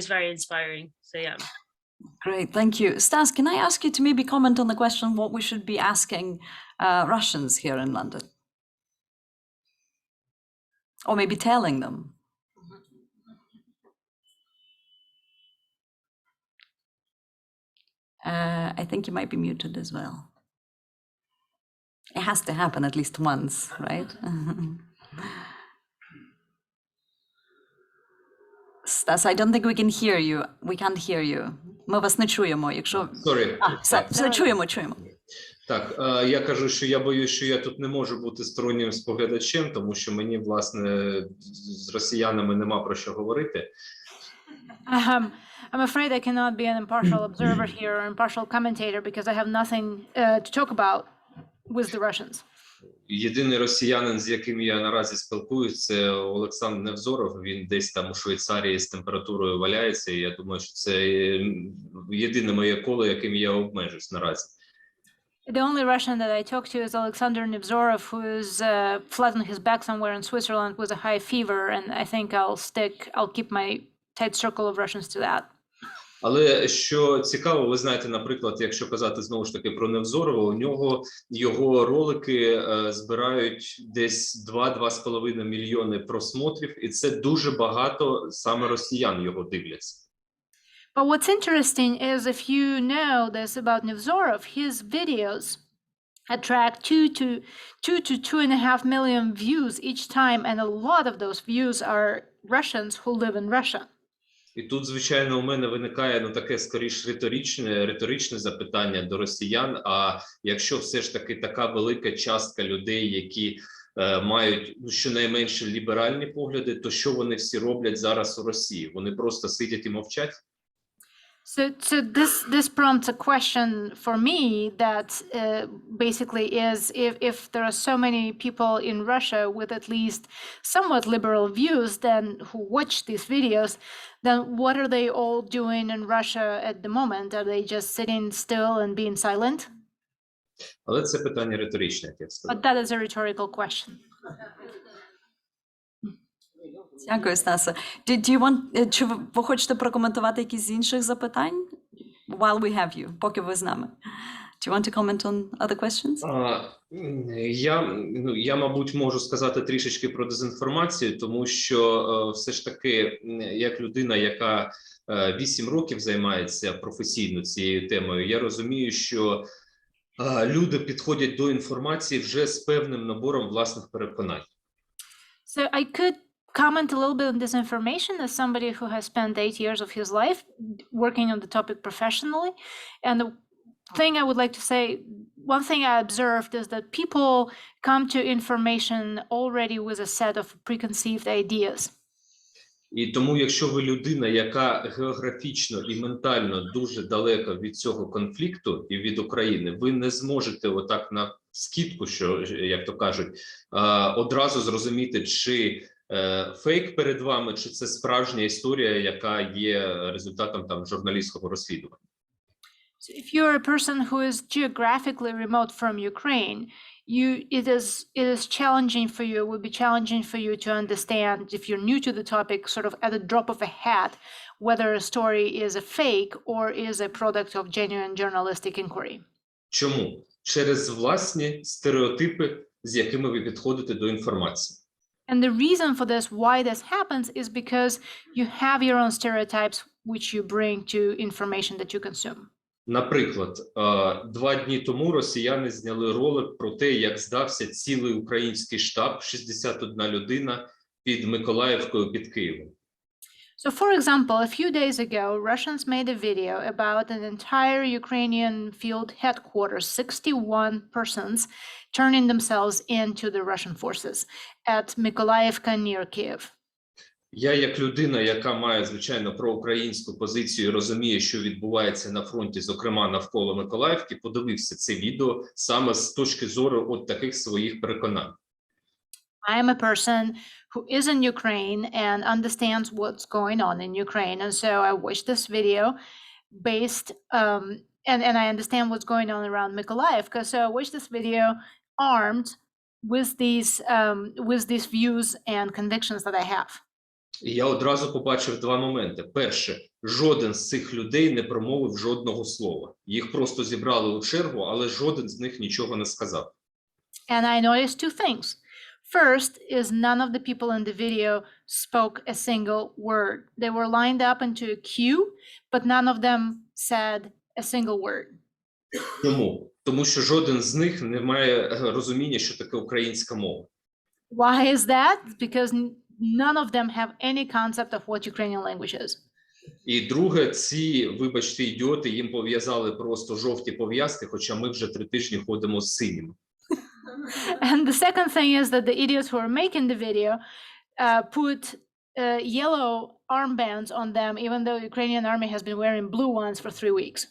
very inspiring. So yeah. Great, thank you. Stas, can I ask you to maybe comment on the question what we should be asking Russians here in London? Or maybe telling them? I think you might be muted as well. It has to happen at least once, right? Stas, I don't think we can hear you. We can't hear you. Ми вас не чуємо, якщо... Sorry. Все, чуємо. Так, я кажу, що я боюсь, що я тут не можу бути стороннім споглядачем, тому що мені, власне, з росіянами нема про що говорити. I'm afraid I cannot be an impartial observer here or impartial commentator because I have nothing to talk about with the Russians. Єдиний росіянин, з яким я наразі спілкуюсь, це Олександр Невзоров. Він десь там у Швейцарії з температурою валяється, і я думаю, що це єдине моє коло, яким я обмежусь наразі. The only Russian that I talk to is Alexander Nevzorov, who is flat on his back somewhere in Switzerland with a high fever, and I think I'll keep my tight circle of Russians to that. Але що цікаво, ви знаєте, наприклад, якщо казати знову ж таки про Невзорова, у нього його ролики збирають десь 2-2,5 мільйони просмотрів, і це дуже багато саме росіян його дивляться. But what's interesting is if you know this about Nevzorov, his videos attract 2 to 2.5 million views each time, and a lot of those views are Russians who live in Russia. І тут, звичайно, у мене виникає таке скоріш риторичне запитання до росіян, а якщо все ж таки така велика частка людей, які мають щонайменше ліберальні погляди, то що вони всі роблять зараз у Росії? Вони просто сидять і мовчать? So this prompts a question for me that basically is if there are so many people in Russia with at least somewhat liberal views then who watch these videos, then what are they all doing in Russia at the moment? Are they just sitting still and being silent? Але це питання риторичне, як я сказав. But that is a rhetorical question. Дякую, Стасе. Чи ви хочете прокоментувати якісь з інших запитань? While we have you, поки ви з нами. Do you want to comment on other questions? Я, мабуть, можу сказати трішечки про дезінформацію, тому що все ж таки, як людина, яка 8 років займається професійно цією темою, я розумію, що люди підходять до інформації вже з певним набором власних переконань. So I could comment a little bit on disinformation as somebody who has spent 8 years of his life working on the topic professionally. And the thing I would like to say, one thing I observed is that people come to information already with a set of preconceived ideas. І тому, якщо ви людина, яка географічно і ментально дуже далека від цього конфлікту і від України, ви не зможете отак на скидку, що, як то кажуть, одразу зрозуміти, чи фейк перед вами, чи це справжня історія, яка є результатом там журналістського розслідування. So if you're a person who is geographically remote from Ukraine, it is challenging for you, it would be challenging for you to understand, if you're new to the topic, sort of at a drop of a hat, whether a story is a fake or is a product of genuine journalistic inquiry. Чому? Через власні стереотипи, з якими ви підходите до інформації. And the reason for this, why this happens, is because you have your own stereotypes which you bring to information that you consume. Наприклад, 2 дні тому росіяни зняли ролик про те, як здався цілий український штаб, 61 людина під Миколаївкою, під Києвом. So, for example, a few days ago, Russians made a video about an entire Ukrainian field headquarters, 61 persons turning themselves into the Russian forces at Mykolaiivka near Kiev. Я, як людина, яка має, звичайно, проукраїнську позицію і розуміє, що відбувається на фронті, зокрема навколо Миколаївки, подивився це відео саме з точки зору от таких своїх переконань. I am a person who is in Ukraine and understands what's going on in Ukraine. And so I watched this video based, and I understand what's going on around Mykolaiivka. So I watched this video armed with these views and convictions that I have. І я одразу побачив 2 моменти. Перше, жоден з цих людей не промовив жодного слова. Їх просто зібрали у чергу, але жоден з них нічого не сказав. And I noticed 2 things. First is none of the people in the video spoke a single word. They were lined up into a queue, but none of them said a single word. Чому? Тому що жоден з них не має розуміння, що таке українська мова. Why is that? Because none of them have any concept of what Ukrainian language is. І друге, ці, вибачте, ідіоти, їм пов'язали просто жовті пов'язки, хоча ми вже 3 тижні ходимо з синіми. And the second thing is that the idiots who are making the video put yellow armbands on them, even though the Ukrainian army has been wearing blue ones for 3 weeks.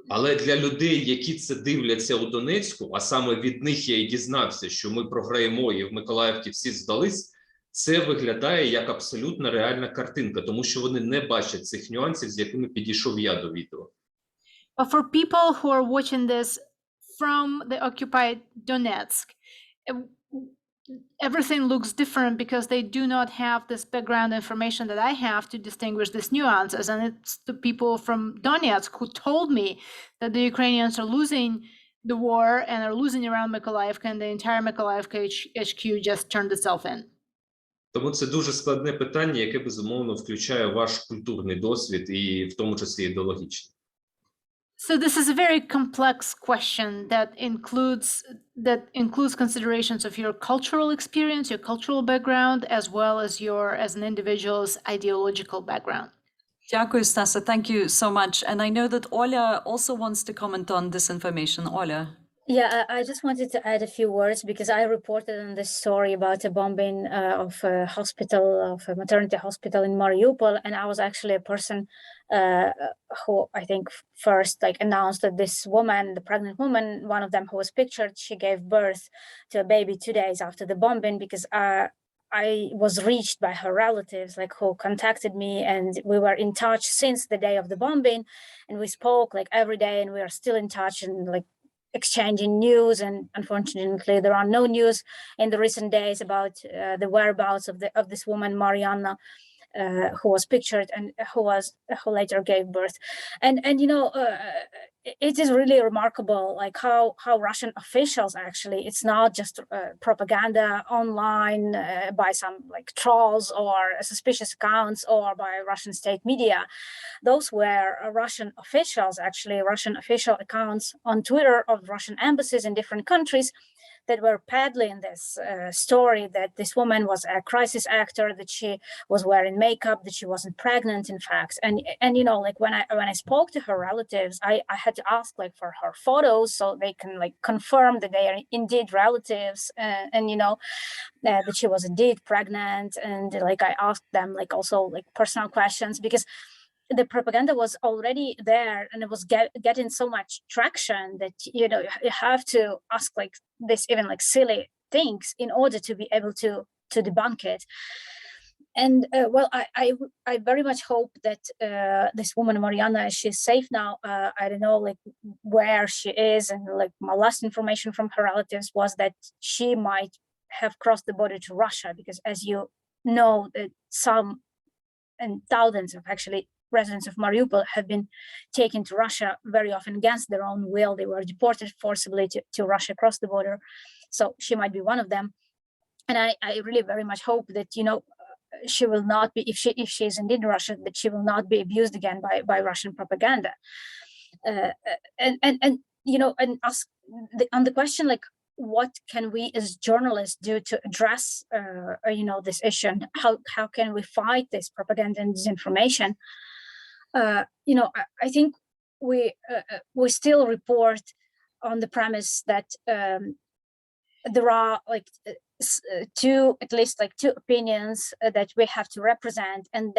Але для людей, які це дивляться у Донецьку, а саме від них я і дізнався, що ми програємо і в Миколаївці всі здались, це виглядає як абсолютно реальна картинка, тому що вони не бачать цих нюансів, з якими підійшов я до відео. But for people who are watching this from the occupied Donetsk, everything looks different because they do not have this background information that I have to distinguish these nuances. And it's the people from Donetsk who told me that the Ukrainians are losing the war and are losing around Mykolaiivka, and the entire Mykolaiivka HQ just turned itself in. Тому це дуже складне питання, яке, безумовно, включає ваш культурний досвід і в тому числі ідеологічний. So this is a very complex question that includes considerations of your cultural experience, your cultural background, as well as your, as an individual's ideological background. Дякую, Stasa. Thank you so much. And I know that Olya also wants to comment on disinformation. Olya. Yeah, I just wanted to add a few words because I reported on this story about a bombing of a hospital, of a maternity hospital in Mariupol, and I was actually a person who I think first like announced that this woman, the pregnant woman, one of them who was pictured, she gave birth to a baby 2 days after the bombing because I was reached by her relatives, like who contacted me, and we were in touch since the day of the bombing, and we spoke like every day, and we are still in touch and like exchanging news. And unfortunately, there are no news in the recent days about the whereabouts of this woman Mariana, who was pictured and who later gave birth. And you know, it is really remarkable, like how Russian officials actually, it's not just propaganda online by some like trolls or suspicious accounts or by Russian state media. Those were Russian officials, actually Russian official accounts on Twitter of Russian embassies in different countries that were peddling this story that this woman was a crisis actor, that she was wearing makeup, that she wasn't pregnant, in fact. And you know, like when I spoke to her relatives, I had to ask like for her photos so they can like confirm that they are indeed relatives, and you know, that she was indeed pregnant. And like I asked them like also like personal questions because the propaganda was already there and it was getting so much traction that, you know, you have to ask like this even like silly things in order to be able to debunk it. And well, I very much hope that this woman Mariana, she's safe now. I don't know like where she is, and like my last information from her relatives was that she might have crossed the border to Russia, because as you know, that some and thousands of actually residents of Mariupol have been taken to Russia very often against their own will. They were deported forcibly to Russia across the border. So she might be one of them. And I really very much hope that, you know, she will not be, if she is indeed Russian, that she will not be abused again by Russian propaganda. And you know, and ask on the question like, what can we as journalists do to address you know, this issue, and how can we fight this propaganda and disinformation? You know, I think we still report on the premise that there are like at least two opinions that we have to represent, and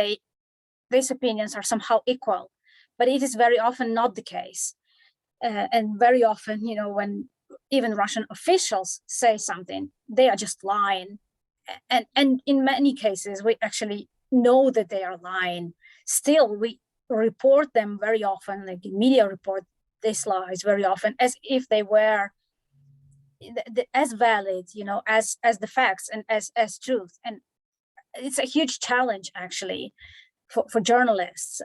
these opinions are somehow equal, but it is very often not the case. And very often, you know, when even Russian officials say something, they are just lying. And in many cases, we actually know that they are lying. Still, we report them very often, like the media report these lies very often as if they were as valid, you know, as the facts and as truth. And it's a huge challenge actually for journalists,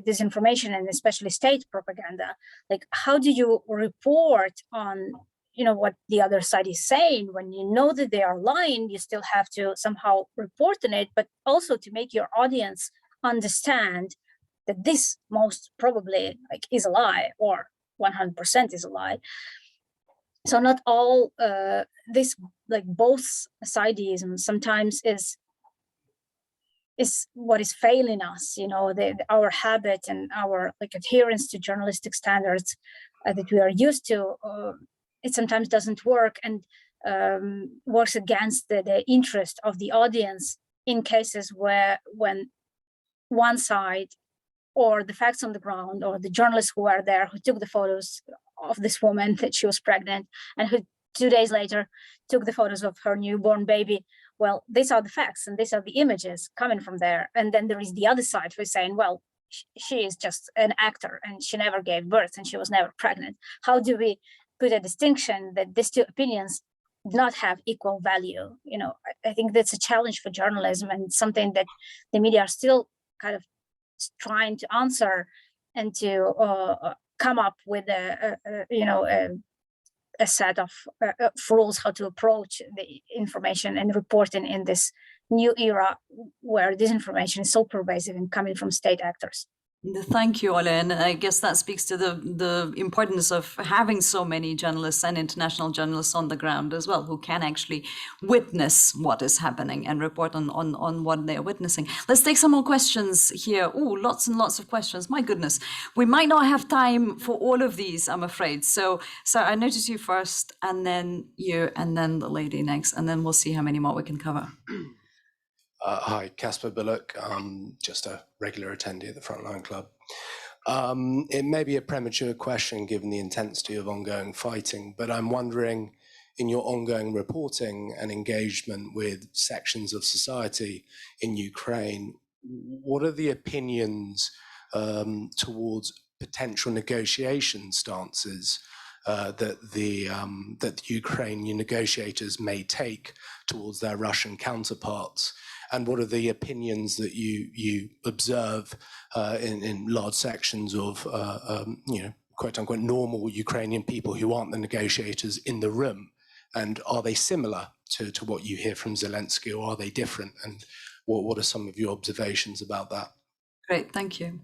disinformation and especially state propaganda. Like, how do you report on, you know, what the other side is saying when you know that they are lying? You still have to somehow report on it, but also to make your audience understand that this most probably like is a lie, or 100% is a lie. So not all this, like both sideism sometimes is what is failing us, you know, our habit and our like adherence to journalistic standards that we are used to. It sometimes doesn't work, and works against the interest of the audience in cases when one side, or the facts on the ground, or the journalists who were there, who took the photos of this woman that she was pregnant, and who 2 days later took the photos of her newborn baby. Well, these are the facts and these are the images coming from there. And then there is the other side who's saying, well, she is just an actor and she never gave birth and she was never pregnant. How do we put a distinction that these two opinions do not have equal value? You know, I think that's a challenge for journalism, and something that the media are still kind of trying to answer, and to come up with a set of rules how to approach the information and reporting in this new era where disinformation is so pervasive and coming from state actors. Thank you, Ola. And I guess that speaks to the importance of having so many journalists and international journalists on the ground as well, who can actually witness what is happening and report on what they're witnessing. Let's take some more questions here. Oh, lots and lots of questions. My goodness. We might not have time for all of these, I'm afraid. So I notice you first, and then you, and then the lady next, and then we'll see how many more we can cover. Hi, Casper Bullock. Just a regular attendee at the Frontline Club. It may be a premature question given the intensity of ongoing fighting, but I'm wondering, in your ongoing reporting and engagement with sections of society in Ukraine, what are the opinions towards potential negotiation stances that the Ukrainian negotiators may take towards their Russian counterparts? And what are the opinions that you observe in large sections of, quote unquote, normal Ukrainian people who aren't the negotiators in the room? And are they similar to what you hear from Zelensky, or are they different? And what are some of your observations about that? Great, thank you.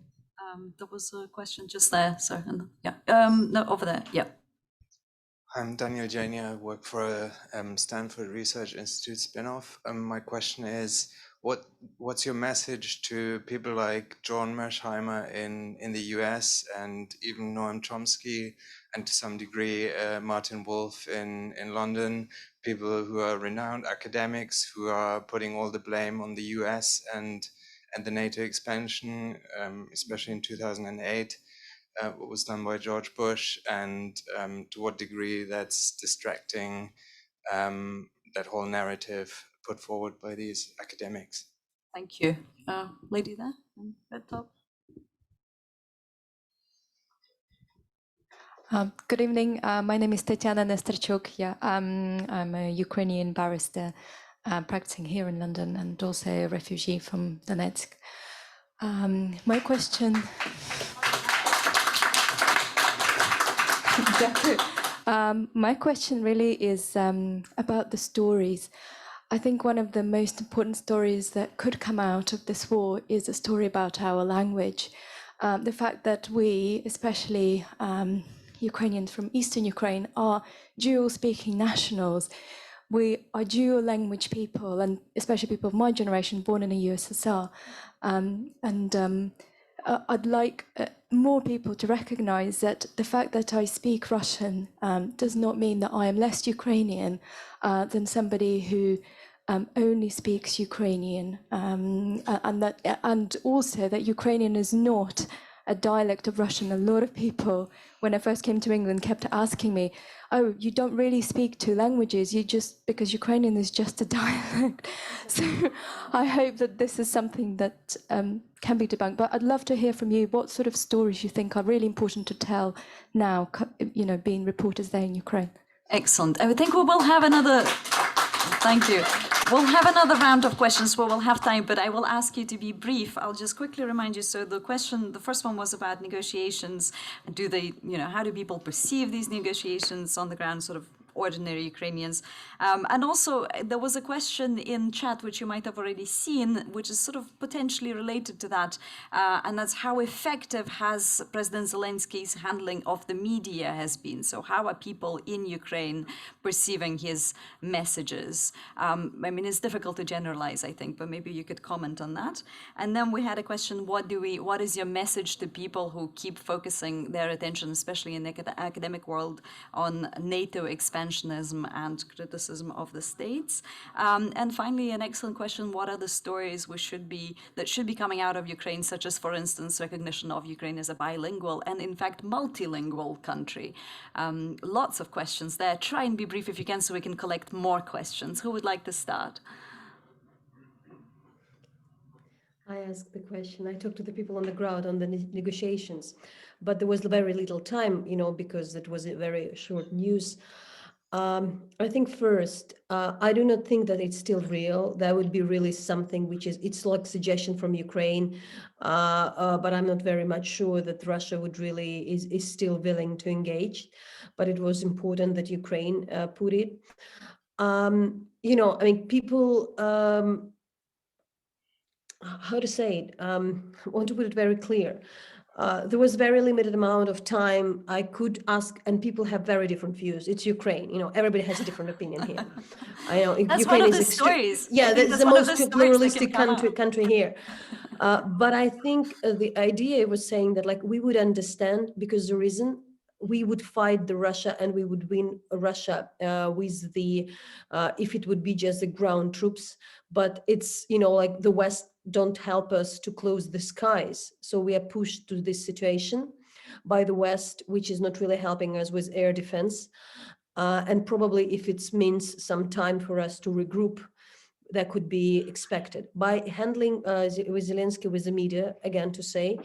There was a question just there. So, yeah, no, over there. Yeah. I'm Daniel Jania. I work for a Stanford Research Institute spinoff. My question is, what's your message to people like John Mersheimer in the US, and even Noam Chomsky, and to some degree Martin Wolf in London, people who are renowned academics who are putting all the blame on the US and the NATO expansion, especially in 2008? What was done by George Bush, and to what degree that's distracting that whole narrative put forward by these academics. Thank you. Lady there, red top. Good evening. My name is Tatiana Nesterchuk. Yeah, I'm a Ukrainian barrister practicing here in London, and also a refugee from Donetsk. My question. My question really is about the stories. I think one of the most important stories that could come out of this war is a story about our language. The fact that we, especially Ukrainians from Eastern Ukraine, are dual-speaking nationals. We are dual-language people, and especially people of my generation born in the USSR. I'd like more people to recognize that the fact that I speak Russian does not mean that I am less Ukrainian than somebody who only speaks Ukrainian, and also that Ukrainian is not a dialect of Russian. A lot of people, when I first came to England, kept asking me, "Oh, you don't really speak two languages, you just, because Ukrainian is just a dialect." So I hope that this is something that can be debunked. But I'd love to hear from you what sort of stories you think are really important to tell now, being reporters there in Ukraine. Excellent. I think we will have another. Thank you. We'll have another round of questions where we'll have time, but I will ask you to be brief. I'll just quickly remind you. So the first one was about negotiations. Do they, how do people perceive these negotiations on the ground, sort of ordinary Ukrainians? And also there was a question in chat, which you might have already seen, which is sort of potentially related to that. And that's how effective has President Zelensky's handling of the media has been. So how are people in Ukraine perceiving his messages? It's difficult to generalize, I think, but maybe you could comment on that. And then we had a question, what is your message to people who keep focusing their attention, especially in the academic world, on NATO expansionism and criticism of the states? And finally, an excellent question, what are the stories that should be coming out of Ukraine, such as, for instance, recognition of Ukraine as a bilingual and, in fact, multilingual country? Lots of questions there. Try and be brief if you can so we can collect more questions. Who would like to start? I asked the question. I talked to the people on the ground on the negotiations, but there was very little time, because it was a very short news. I think first, I do not think that it's still real. That would be really something it's like suggestion from Ukraine, but I'm not very much sure that Russia would really is still willing to engage. But it was important that Ukraine put it. People. how to say it, I want to put it very clear. There was very limited amount of time I could ask, and people have very different views. It's Ukraine, everybody has a different opinion here. I know That's Ukraine one of is the stories. I yeah, think that's the one of most stories that pluralistic can come out. country here. But I think the idea was saying that like we would understand, because the reason we would fight the Russia and we would win Russia with the if it would be just the ground troops, but it's like the West don't help us to close the skies, so we are pushed to this situation by the West, which is not really helping us with air defense, and probably if it means some time for us to regroup, that could be expected by handling with Zelensky with the media, again to say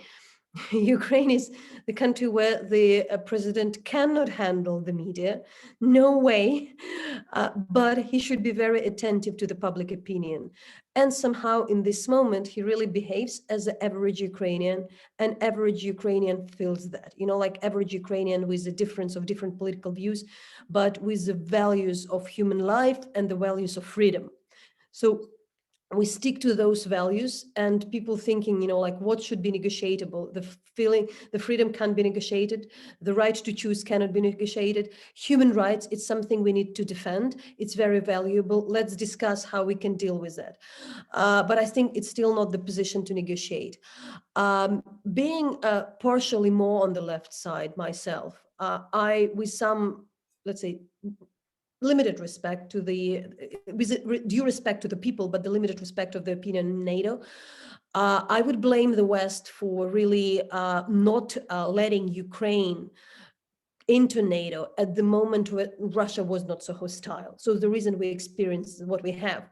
Ukraine is the country where the president cannot handle the media, no way, but he should be very attentive to the public opinion. And somehow in this moment, he really behaves as the average Ukrainian, and average Ukrainian feels that, like average Ukrainian with a difference of different political views, but with the values of human life and the values of freedom. So we stick to those values, and people thinking, like what should be negotiable, the freedom can't be negotiated, the right to choose cannot be negotiated, human rights, it's something we need to defend, it's very valuable, let's discuss how we can deal with that. But I think it's still not the position to negotiate. Being partially more on the left side myself, I, with some, let's say, limited respect to the, with due respect to the people, but the limited respect of the opinion in NATO, I would blame the West for really not letting Ukraine into NATO at the moment when Russia was not so hostile. So the reason we experience what we have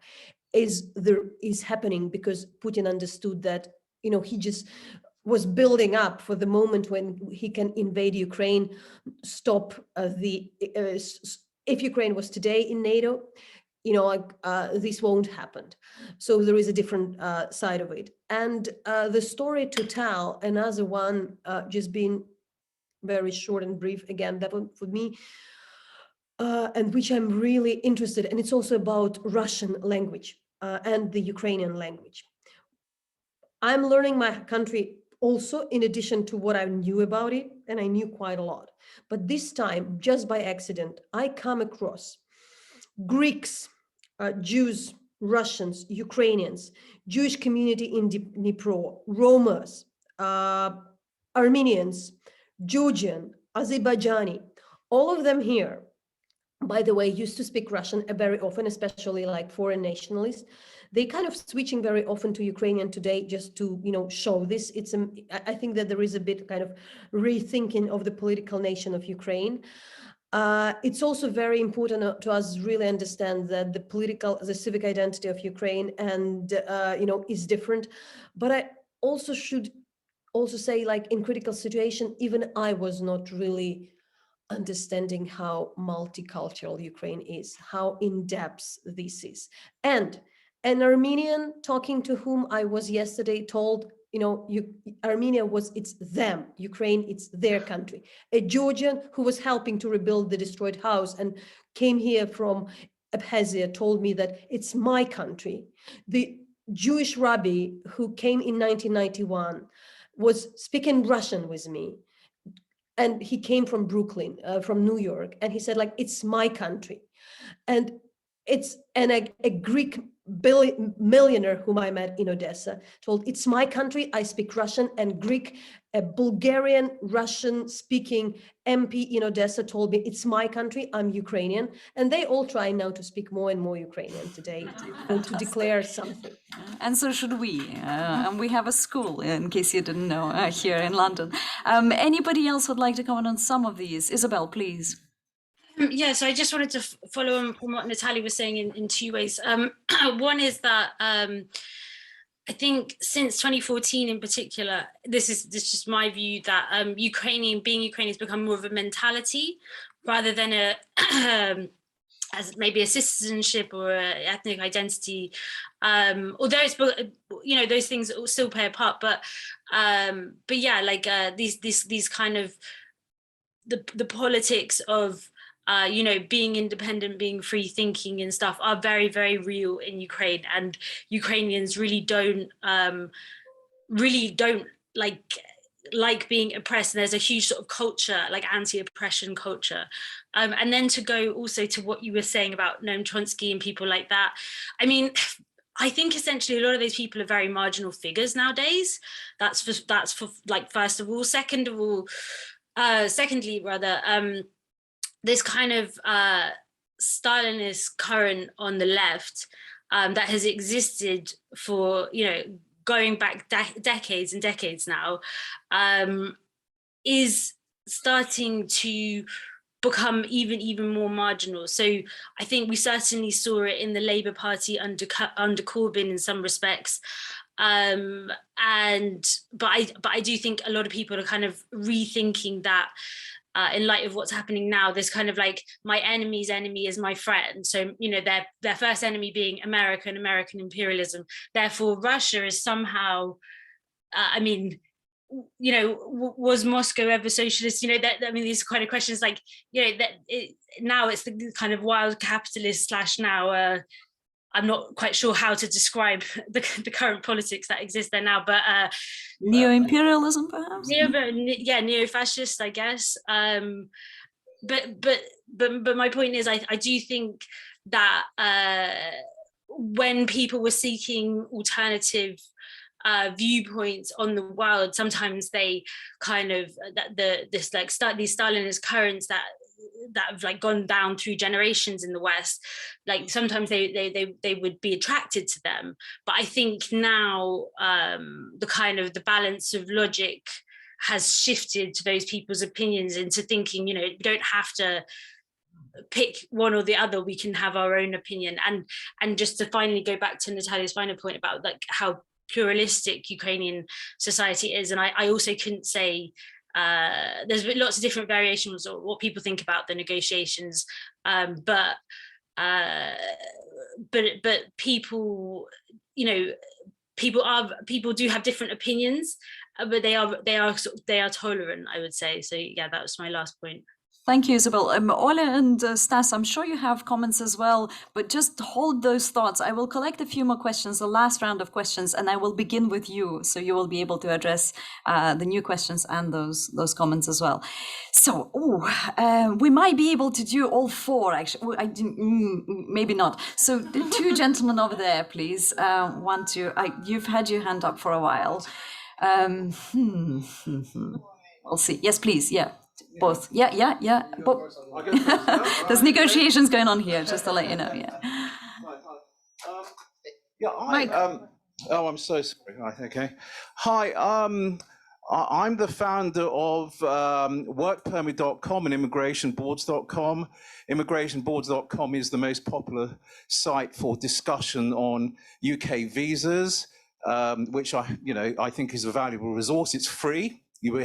is happening because Putin understood that, he just was building up for the moment when he can invade Ukraine, stop if Ukraine was today in NATO, this won't happen. So there is a different side of it. And the story to tell, another one, just being very short and brief, again, that one for me, and which I'm really interested in, and it's also about Russian language and the Ukrainian language. I'm learning my country also in addition to what I knew about it, and I knew quite a lot. But this time, just by accident, I come across Greeks, Jews, Russians, Ukrainians, Jewish community in Dnipro, Romas, Armenians, Georgian, Azerbaijani, all of them here, by the way, used to speak Russian very often, especially like foreign nationalists. They kind of switching very often to Ukrainian today just to, show this. I think that there is a bit kind of rethinking of the political nation of Ukraine. It's also very important to us really understand that the civic identity of Ukraine and, is different. But I also should also say, like in critical situation, even I was not really understanding how multicultural Ukraine is, how in-depth this is. And an Armenian talking to whom I was yesterday told, Armenia it's them, Ukraine, it's their country. A Georgian who was helping to rebuild the destroyed house and came here from Abkhazia told me that it's my country. The Jewish rabbi who came in 1991 was speaking Russian with me. And he came from Brooklyn, from New York, and he said, like, it's my country. And a Greek millionaire whom I met in Odessa told, it's my country, I speak Russian and Greek. A Bulgarian, Russian speaking MP in Odessa told me, it's my country, I'm Ukrainian. And they all try now to speak more and more Ukrainian today, to declare something. And so should we. And we have a school, in case you didn't know, here in London. Anybody else would like to comment on some of these? Isobel, please. Yeah, so I just wanted to follow on from what Nataliya was saying in two ways. One is that I think since 2014 in particular, this is just my view, that being Ukrainian has become more of a mentality rather than as maybe a citizenship or an ethnic identity. Although it's, those things still play a part, but yeah, like these kind of the politics of you know, being independent, being free thinking and stuff are very, very real in Ukraine, and Ukrainians really don't like being oppressed. And there's a huge sort of culture, like anti-oppression culture. And then to go also to what you were saying about Noam Chomsky and people like that, I mean, I think essentially a lot of those people are very marginal figures nowadays. That's for like, first of all. Secondly, this kind of Stalinist current on the left that has existed for, you know, going back decades and decades now, is starting to become even more marginal. So I think we certainly saw it in the Labour Party under Corbyn in some respects. But I do think a lot of people are kind of rethinking that in light of what's happening now. There's kind of like, my enemy's enemy is my friend. So, you know, their first enemy being American imperialism. Therefore, Russia is somehow, I mean, you know, was Moscow ever socialist? You know, I mean, these kind of questions, like, you know, now it's the kind of wild capitalist / now, I'm not quite sure how to describe the current politics that exist there now, but neo-imperialism, perhaps. Neo-fascist, I guess. But my point is, I do think that when people were seeking alternative viewpoints on the world, sometimes they kind of these Stalinist currents that have like gone down through generations in the West, like sometimes they would be attracted to them. But I think now the balance of logic has shifted to those people's opinions into thinking, you know, we don't have to pick one or the other, we can have our own opinion. And just to finally go back to Natalia's final point about like how pluralistic Ukrainian society is, and I also couldn't say, there's lots of different variations of what people think about the negotiations, but people, you know, people do have different opinions, but they are tolerant, I would say. So yeah, that was my last point. Thank you, Isobel. Ola and Stas, I'm sure you have comments as well, but just hold those thoughts. I will collect a few more questions, the last round of questions, and I will begin with you, so you will be able to address the new questions and those comments as well. So, we might be able to do all four, actually. Maybe not. So the two gentlemen over there, please. You've had your hand up for a while. We'll see. Yes, please. Yeah. Both. Yeah. There's negotiations going on here, just to let you know. I'm so sorry. Right, okay. Hi, I'm the founder of workpermit.com and immigrationboards.com. Immigrationboards.com is the most popular site for discussion on UK visas, which I think is a valuable resource. It's free. We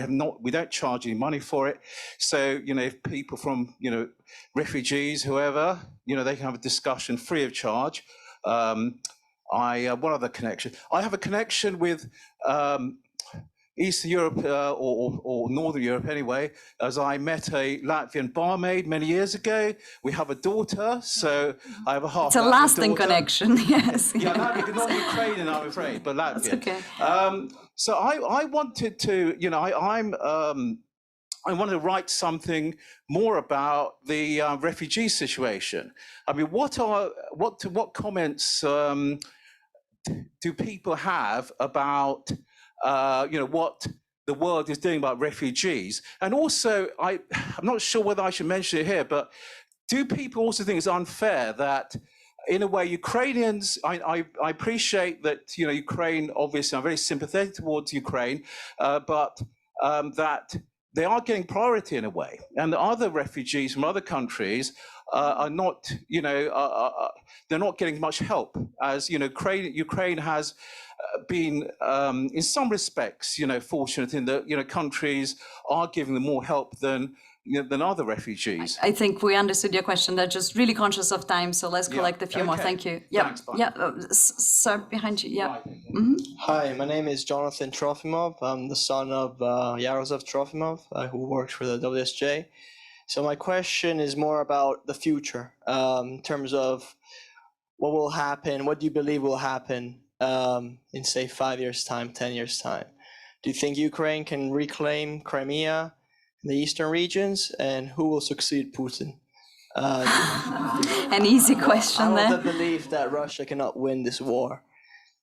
don't charge any money for it. So, you know, if people from, you know, refugees, whoever, you know, they can have a discussion free of charge. What other connection? I have a connection with Eastern Europe or Northern Europe anyway, as I met a Latvian barmaid many years ago. We have a daughter, so I have a half. It's a lasting connection, yes. Yeah, not Ukrainian, I'm afraid, but Latvian. That's okay. So I wanted to, you know, I want to write something more about the refugee situation. I mean, what comments do people have about you know, what the world is doing about refugees? And also, I'm not sure whether I should mention it here, but do people also think it's unfair that, in a way, Ukrainians, I appreciate that, you know, Ukraine, obviously, I'm very sympathetic towards Ukraine, but that they are getting priority in a way, and the other refugees from other countries are not, you know, they're not getting much help, as, you know, Ukraine has been, in some respects, you know, fortunate in that, you know, countries are giving them more help than other refugees. I think we understood your question. They're just really conscious of time, so let's collect a few more. Thank you. Thanks, sir, behind you. Yeah. Hi, my name is Jonathan Trofimov. I'm the son of Yaroslav Trofimov, who works for the WSJ. So my question is more about the future, in terms of what will happen, what do you believe will happen in, say, 5 years' time, 10 years' time? Do you think Ukraine can reclaim Crimea in the eastern regions, and who will succeed Putin? An easy question I'm there. of the belief that Russia cannot win this war.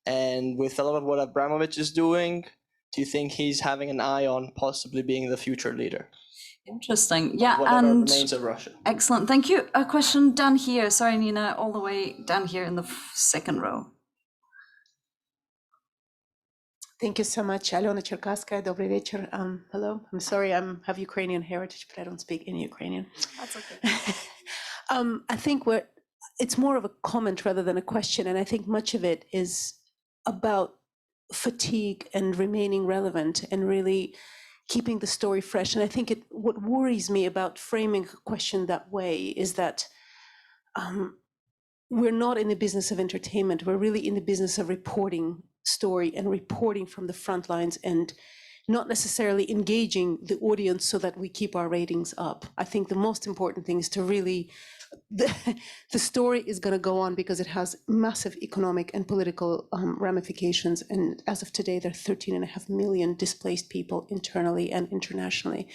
And with a lot of what Abramovich is doing, do you think he's having an eye on possibly being the future leader? Interesting. Yeah, Whatever and remains of Russia. excellent. Thank you. A question down here. Sorry, Nina, all the way down here in the second row. Thank you so much, Alena Cherkaskaya. Добрый вечер. Hello. I'm sorry, I have Ukrainian heritage, but I don't speak any Ukrainian. That's okay. I think it's more of a comment rather than a question, and I think much of it is about fatigue and remaining relevant and really keeping the story fresh. And I think what worries me about framing a question that way is that we're not in the business of entertainment. We're really in the business of reporting story and reporting from the front lines, and not necessarily engaging the audience so that we keep our ratings up. I think the most important thing is to really, the story is going to go on because it has massive economic and political ramifications. And as of today, there are 13.5 million displaced people internally and internationally.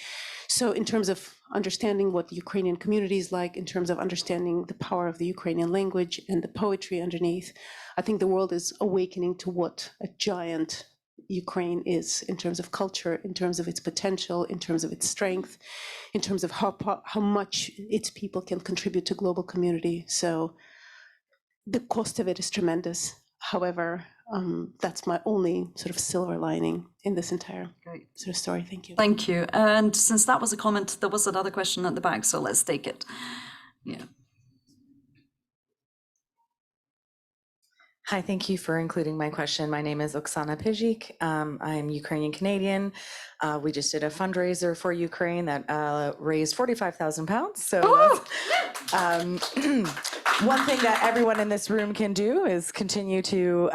So in terms of understanding what the Ukrainian community is like, in terms of understanding the power of the Ukrainian language and the poetry underneath, I think the world is awakening to what a giant Ukraine is in terms of culture, in terms of its potential, in terms of its strength, in terms of how much its people can contribute to global community. So the cost of it is tremendous. However, that's my only sort of silver lining in this entire sort of story. Thank you. Thank you. And since that was a comment, there was another question at the back, so let's take it. Yeah. Hi, thank you for including my question. My name is Oksana Pizhik. I'm Ukrainian Canadian. We just did a fundraiser for Ukraine that raised £45,000. So one thing that everyone in this room can do is continue to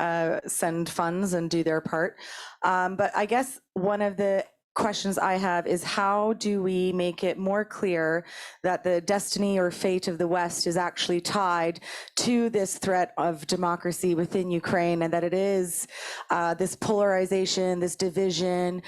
send funds and do their part. But I guess one of the questions I have is, how do we make it more clear that the destiny or fate of the West is actually tied to this threat of democracy within Ukraine, and that it is this polarization, this division,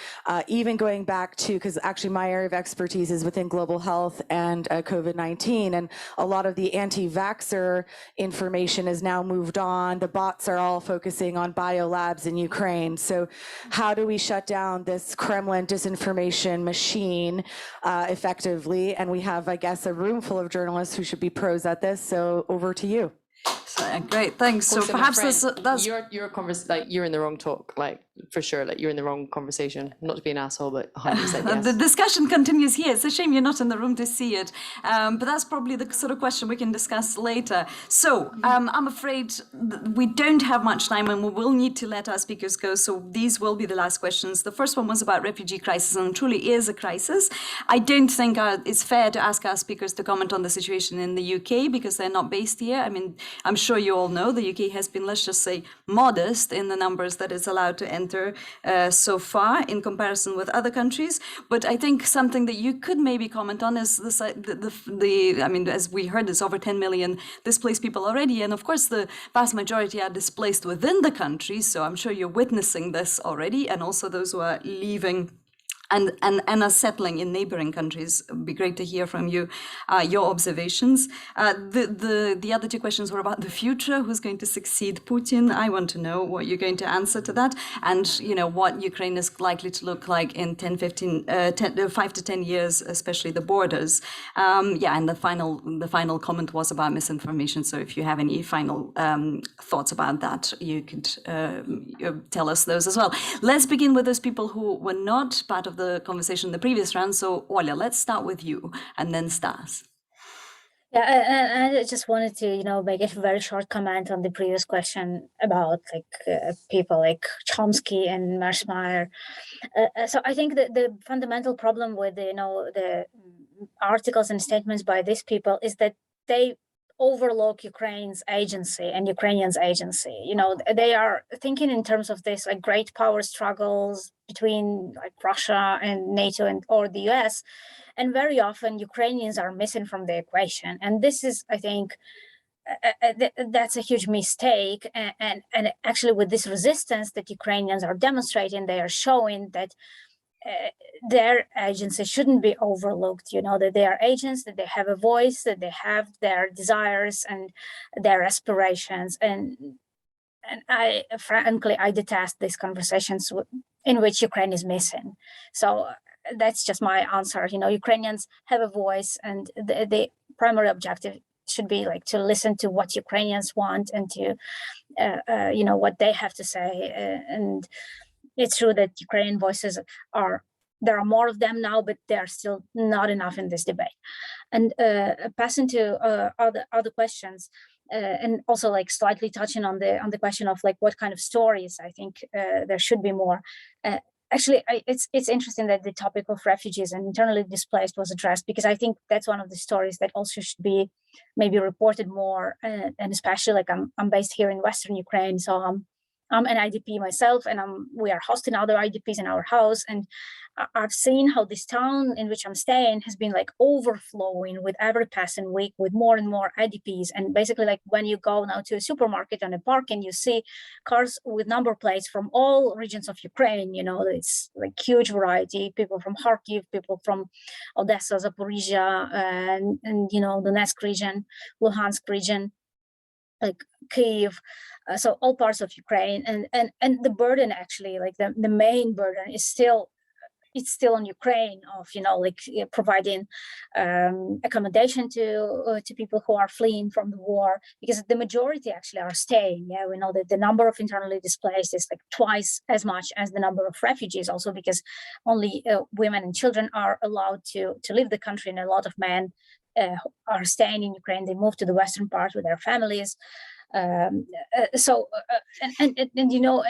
even going back to, because actually my area of expertise is within global health and COVID-19, and a lot of the anti-vaxxer information has now moved on. The bots are all focusing on biolabs in Ukraine. So how do we shut down this Kremlin disinformation machine effectively? And we have, I guess, a room full of journalists who should be pros at this. So over to you. Great, thanks. So Also, my perhaps friend, that's you're in the wrong talk, like for sure, like you're in the wrong conversation. Not to be an asshole, but 100% yes. The discussion continues here. It's a shame you're not in the room to see it, but that's probably the sort of question we can discuss later. So I'm afraid we don't have much time, and we will need to let our speakers go. So these will be the last questions. The first one was about refugee crisis, and it truly is a crisis. I don't think it's fair to ask our speakers to comment on the situation in the UK because they're not based here. I mean, I'm sure you all know the UK has been, let's just say, modest in the numbers that it's allowed to enter so far in comparison with other countries. But I think something that you could maybe comment on is I mean, as we heard, there's over 10 million displaced people already. And of course, the vast majority are displaced within the country. So I'm sure you're witnessing this already. And also those who are leaving and are settling in neighboring countries. It would be great to hear from you, your observations. The other two questions were about the future. Who's going to succeed Putin? I want to know what you're going to answer to that, and what Ukraine is likely to look like in 5 to 10 years, especially the borders. And the final comment was about misinformation. So if you have any final thoughts about that, you could tell us those as well. Let's begin with those people who were not part of the conversation in the previous round. So Olya, let's start with you, and then Stas. Yeah, I just wanted to, make a very short comment on the previous question about people like Chomsky and Mersmeyer. So I think that the fundamental problem with the articles and statements by these people is that they overlook Ukraine's agency and Ukrainians' agency. You know, they are thinking in terms of this like great power struggles between like Russia and NATO and or the US, and very often Ukrainians are missing from the equation. And this is, I think, that's a huge mistake. And actually, with this resistance that Ukrainians are demonstrating, they are showing that their agency shouldn't be overlooked, you know, that they are agents, that they have a voice, that they have their desires and their aspirations. And I, frankly, I detest these conversations in which Ukraine is missing. So that's just my answer. You know, Ukrainians have a voice, and the primary objective should be like to listen to what Ukrainians want and to, you know, what they have to say. And it's true that Ukrainian voices there are more of them now, but they are still not enough in this debate. And passing to other questions, and also like slightly touching on the question of like what kind of stories I think there should be more. Actually, it's interesting that the topic of refugees and internally displaced was addressed, because I think that's one of the stories that also should be maybe reported more, and especially like I'm based here in Western Ukraine, so I'm an IDP myself, and we are hosting other IDPs in our house. And I've seen how this town in which I'm staying has been like overflowing with every passing week with more and more IDPs. And basically, like when you go now to a supermarket on a parking, you see cars with number plates from all regions of Ukraine. You know, it's like huge variety, people from Kharkiv, people from Odessa, Zaporizhia, and you know, Donetsk region, Luhansk region, like Kyiv, so all parts of Ukraine, and the burden actually, like the main burden is still on Ukraine of, you know, like providing accommodation to people who are fleeing from the war, because the majority actually are staying. Yeah, we know that the number of internally displaced is like twice as much as the number of refugees, also because only women and children are allowed to leave the country, and a lot of men are staying in Ukraine. They move to the western part with their families. So you know,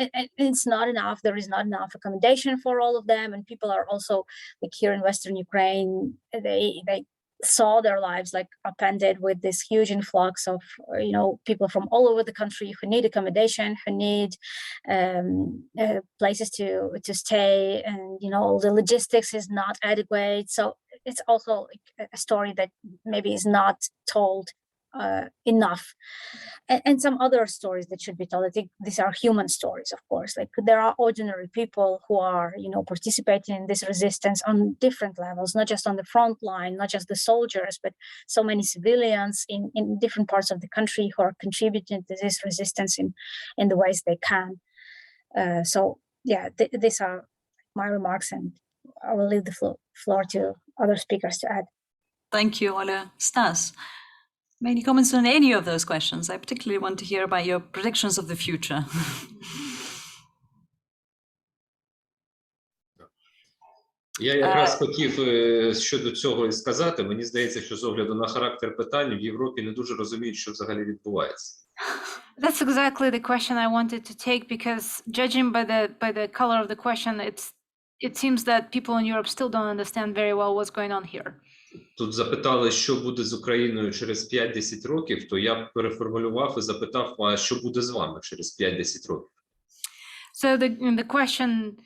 it's not enough. There is not enough accommodation for all of them, and people are also like here in Western Ukraine. They saw their lives like upended with this huge influx of, you know, people from all over the country who need accommodation, who need places to stay, and you know, the logistics is not adequate. So it's also like a story that maybe is not told enough. And some other stories that should be told. I think these are human stories, of course. Like there are ordinary people who are, you know, participating in this resistance on different levels, not just on the front line, not just the soldiers, but so many civilians in different parts of the country who are contributing to this resistance in the ways they can. So yeah, these are my remarks, and I will leave the floor to other speakers to add. Thank you, Ola. Stas, any comments on any of those questions? I particularly want to hear about your predictions of the future. Я якраз хотів щодо цього і сказати. Мені здається, що з огляду на характер питань в Європі не дуже розуміють, що взагалі відбувається. That's exactly the question I wanted to take, because judging by the color of the question, it seems that people in Europe still don't understand very well what's going on here. Тут запитали, що буде з Україною через 5-10 років, то я б переформулював і запитав, а що буде з вами через 5-10 років? So the question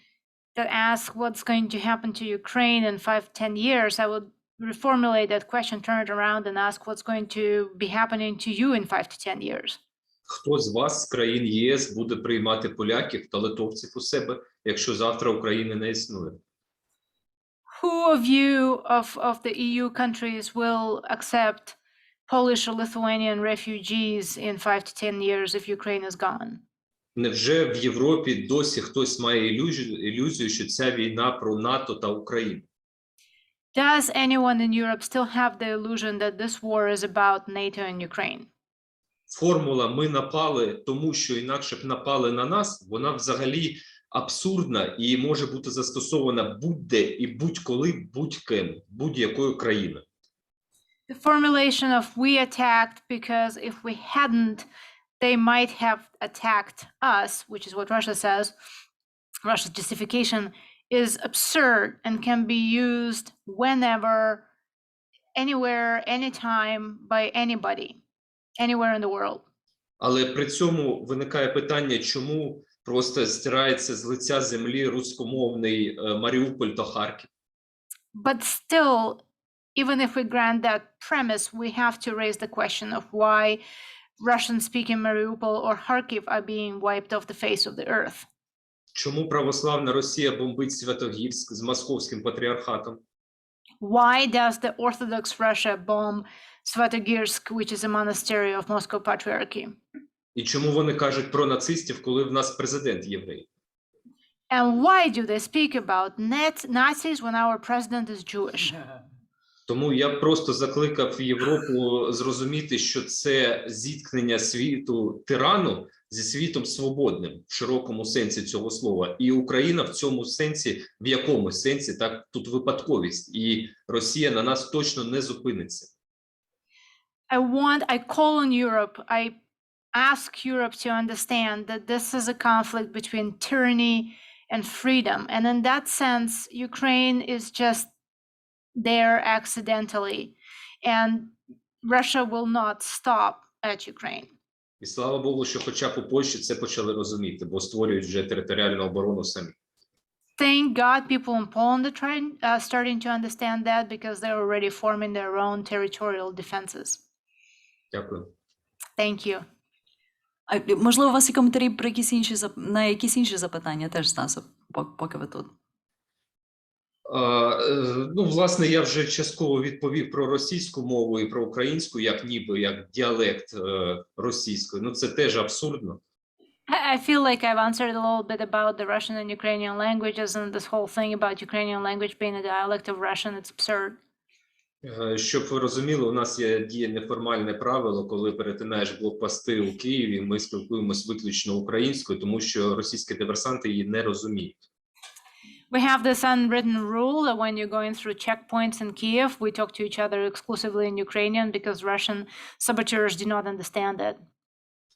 that asks what's going to happen to Ukraine in 5-10 years, I would reformulate that question, turn it around and ask what's going to be happening to you in 5-10 years. Хто з вас, з країн ЄС, буде приймати поляків та литовців у себе, якщо завтра України не існує? Who of you of the EU countries will accept Polish or Lithuanian refugees in 5-10 years if Ukraine is gone? Невже в Європі досі хтось має ілюзію, що ця війна про НАТО та Україну? Does anyone in Europe still have the illusion that this war is about NATO and Ukraine? Формула «ми напали, тому що інакше б напали на нас», вона взагалі абсурдна і може бути застосована будь-де і будь-коли, будь-ким, будь-якою країною. The formulation of "we attacked because if we hadn't, they might have attacked us," which is what Russia says, Russia's justification, is absurd and can be used whenever, anywhere, anytime by anybody. anywhere in the world. Але при цьому виникає питання, чому просто стирається з лиця землі руськомовний Маріуполь та Харків. But still, even if we grant that premise, we have to raise the question of why Russian-speaking Mariupol or Kharkiv are being wiped off the face of the earth. Чому православна Росія бомбить Святогірськ з московським патріархатом? Why does the Orthodox Russia bomb Svatogirsk, which is a monastery of Moscow Patriarchy? І чому вони кажуть про нацистів, коли в нас президент єврей? And why do they speak about Nazis when our president is Jewish? Тому я просто закликав Європу зрозуміти, що це зіткнення світу тирану зі світом свободним в широкому сенсі цього слова. І Україна в цьому сенсі, в якомусь сенсі, так, тут випадковість. І Росія на нас точно не зупиниться. I call on Europe, I ask Europe to understand that this is a conflict between tyranny and freedom. And in that sense, Ukraine is just there accidentally. And Russia will not stop at Ukraine. І слава Богу, що хоча б у Польщі це почали розуміти, бо створюють вже територіальну оборону самі. Thank God people in Poland are starting to understand that because they're already forming their own territorial defenses. Дякую. Thank you. Можливо, у вас є коментарі про на якісь інші запитання теж, Стасо, поки ви тут. Ну, власне, я вже частково відповів про російську мову і про українську, як ніби, як діалект російської. Ну, це теж абсурдно. I feel like I've answered a little bit about the Russian and Ukrainian languages, and this whole thing about Ukrainian language being a dialect of Russian, it's absurd. Щоб ви розуміли, у нас діє неформальне правило, коли перетинаєш блокпости у Києві, ми спілкуємось виключно українською, тому що російські диверсанти її не розуміють. We have this unwritten rule that when you're going through checkpoints in Kiev, we talk to each other exclusively in Ukrainian because Russian saboteurs do not understand it.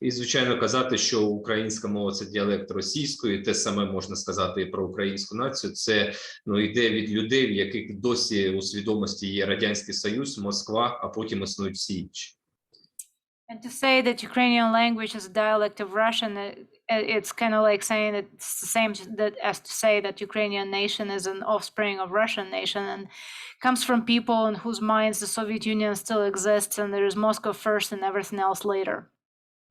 І, звичайно, казати, що українська мова – це діалект російської, те саме можна сказати і про українську націю. Це йде від людей, в яких досі у свідомості є Радянський Союз, Москва, а потім існують всі інші. And to say that Ukrainian language is a dialect of Russian, it's kind of like saying it's the same as to say that Ukrainian nation is an offspring of Russian nation and comes from people in whose minds the Soviet Union still exists and there is Moscow first and everything else later.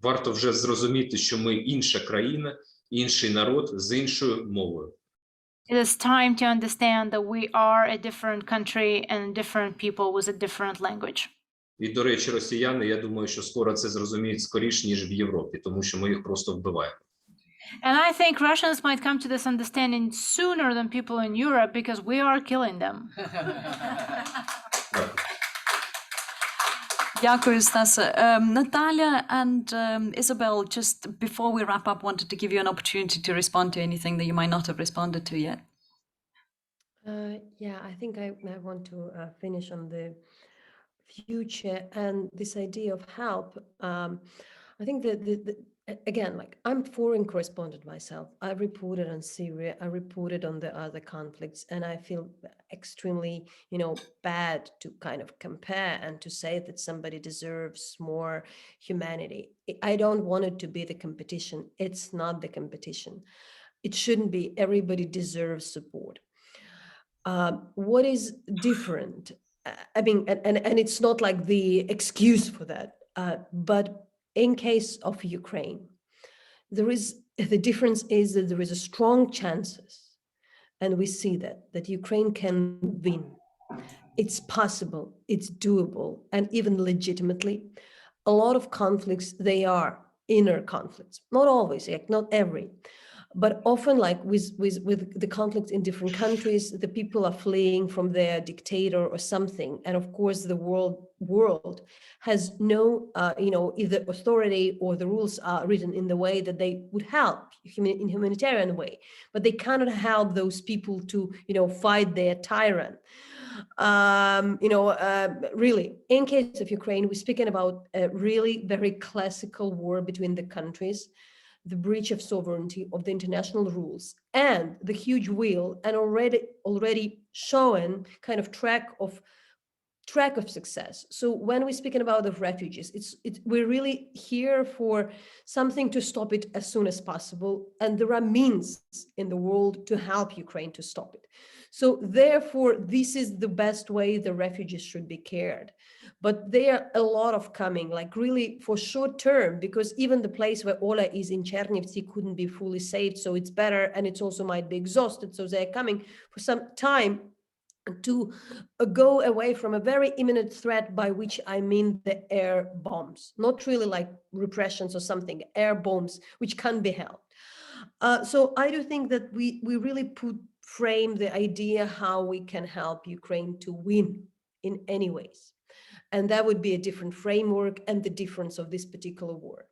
Варто вже зрозуміти, що ми інша країна, інший народ з іншою мовою. It is time to understand that we are a different country and different people with a different language. І, до речі, росіяни, я думаю, що скоро це зрозуміють скоріше, ніж в Європі, тому що ми їх просто вбиваємо. And I think Russians might come to this understanding sooner than people in Europe because we are killing them. Дякую, Стас. Natalia and Isobel, just before we wrap up, wanted to give you an opportunity to respond to anything that you might not have responded to yet. Yeah, I think I want to finish on the future and this idea of help. I think that again, like I'm foreign correspondent myself. I reported on Syria, I reported on the other conflicts, and I feel extremely, bad to kind of compare and to say that somebody deserves more humanity. I don't want it to be the competition. It's not the competition. It shouldn't be. Everybody deserves support. What is different? I mean, and it's not like the excuse for that, but in case of Ukraine, the difference is that there is a strong chances, and we see that Ukraine can win. It's possible, it's doable, and even legitimately. A lot of conflicts, they are inner conflicts, not always, like not every, but often like with the conflicts in different countries, the people are fleeing from their dictator or something. And of course, the world has no, either authority or the rules are written in the way that they would help in humanitarian way, but they cannot help those people to, fight their tyrant. Really, in case of Ukraine, we're speaking about a really very classical war between the countries, the breach of sovereignty of the international rules, and the huge will and already shown kind of track of track of success. So when we're speaking about the refugees, we're really here for something to stop it as soon as possible. And there are means in the world to help Ukraine to stop it. So therefore, this is the best way the refugees should be cared. But there are a lot of coming, like really for short term, because even the place where Ola is in Chernivtsi couldn't be fully saved. So it's better, and it's also might be exhausted. So they're coming for some time to go away from a very imminent threat, by which I mean the air bombs, not really like repressions or something, air bombs, which can be held. So I do think that we really frame the idea how we can help Ukraine to win in any ways. And that would be a different framework and the difference of this particular war.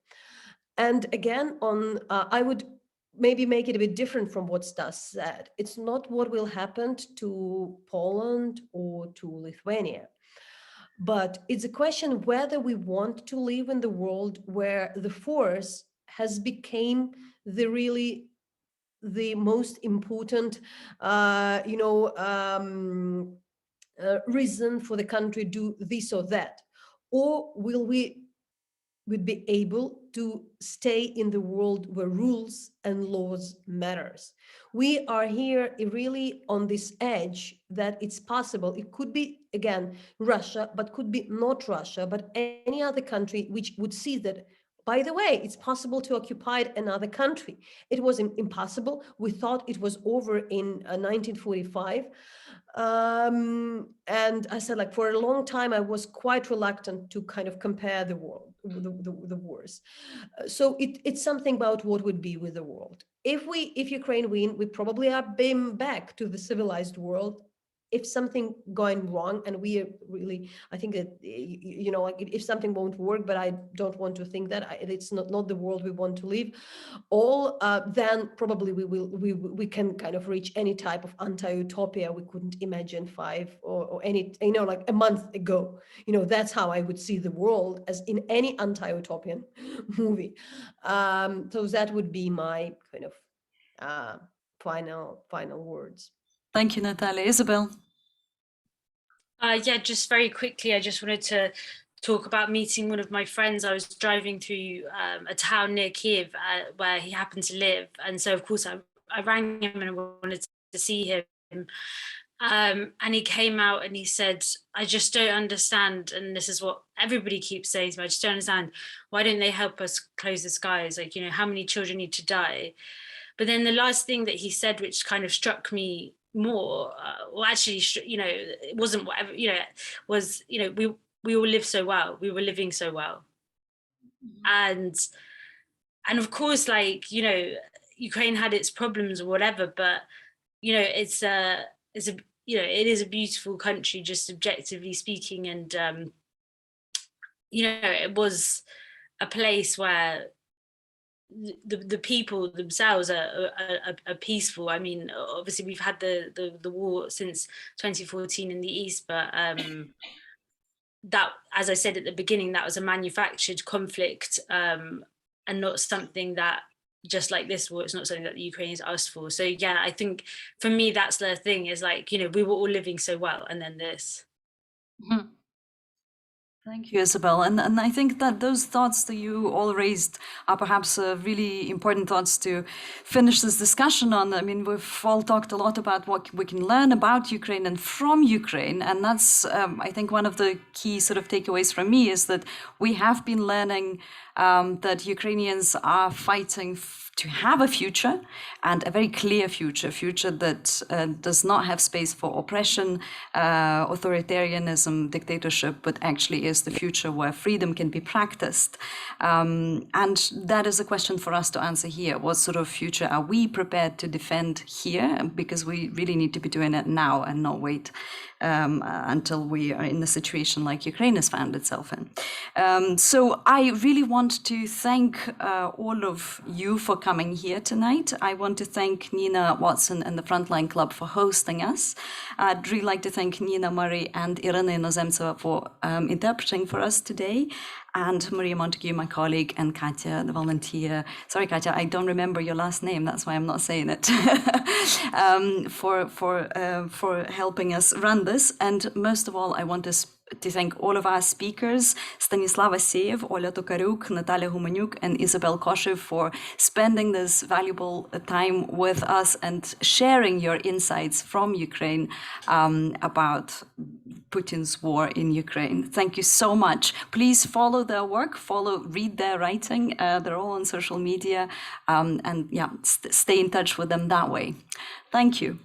And again, I would maybe make it a bit different from what Stas said. It's not what will happen to Poland or to Lithuania, but it's a question whether we want to live in the world where the force has become the most important, reason for the country do this or that, or will we would be able to stay in the world where rules and laws matters. We are here really on this edge that it's possible. It could be, again, Russia, but could be not Russia, but any other country which would see that, by the way, it's possible to occupy another country. It was impossible. We thought it was over in 1945. And I said, like, for a long time, I was quite reluctant to kind of compare the world, the wars. So it's something about what would be with the world. If Ukraine win, we probably are being back to the civilized world. If something going wrong, and we really, I think that, like if something won't work, but I don't want to think that it's not the world we want to live, then probably we can kind of reach any type of anti-utopia we couldn't imagine 5 or any, like a month ago. That's how I would see the world, as in any anti-utopian movie. So that would be my kind of final words. Thank you, Nataliya. Isobel? Yeah, just very quickly, I just wanted to talk about meeting one of my friends. I was driving through a town near Kiev where he happened to live. And so, of course, I rang him and I wanted to see him. And he came out and he said, I just don't understand. And this is what everybody keeps saying to me. I just don't understand. Why don't they help us close the skies? Like, how many children need to die? But then the last thing that he said, which kind of struck me more, it wasn't whatever, was, we all live so well. We were living so well. And of course, like, Ukraine had its problems or whatever, but, it is a beautiful country, just objectively speaking. And, it was a place where the people themselves are peaceful. I mean, obviously we've had the war since 2014 in the East, but that, as I said at the beginning, that was a manufactured conflict, and not something that, just like this war, it's not something that the Ukrainians asked for. So yeah, I think for me that's the thing, is like, we were all living so well, and then this. Mm-hmm. Thank you, Isobel. And I think that those thoughts that you all raised are perhaps really important thoughts to finish this discussion on. I mean, we've all talked a lot about what we can learn about Ukraine and from Ukraine. And that's, I think, one of the key sort of takeaways from me is that we have been learning that Ukrainians are fighting to have a future, and a very clear future that does not have space for oppression, authoritarianism, dictatorship, but actually is the future where freedom can be practiced. And that is a question for us to answer here. What sort of future are we prepared to defend here? Because we really need to be doing it now and not wait until we are in a situation like Ukraine has found itself in. So I really want to thank all of you for coming here tonight. I want to thank Nina Watson and the Frontline Club for hosting us. I'd really like to thank Nina Murray and Irina Inozemtseva for interpreting for us today, and Maria Montague, my colleague, and Katya, the volunteer. Sorry, Katya, I don't remember your last name. That's why I'm not saying it. For helping us run this. And most of all, I want to to thank all of our speakers, Stanislav Aseyev, Olga Tokariuk, Nataliya Gumenyuk, and Isobel Koshiw, for spending this valuable time with us and sharing your insights from Ukraine about Putin's war in Ukraine. Thank you so much. Please follow their work, read their writing. They're all on social media, and yeah, stay in touch with them that way. Thank you.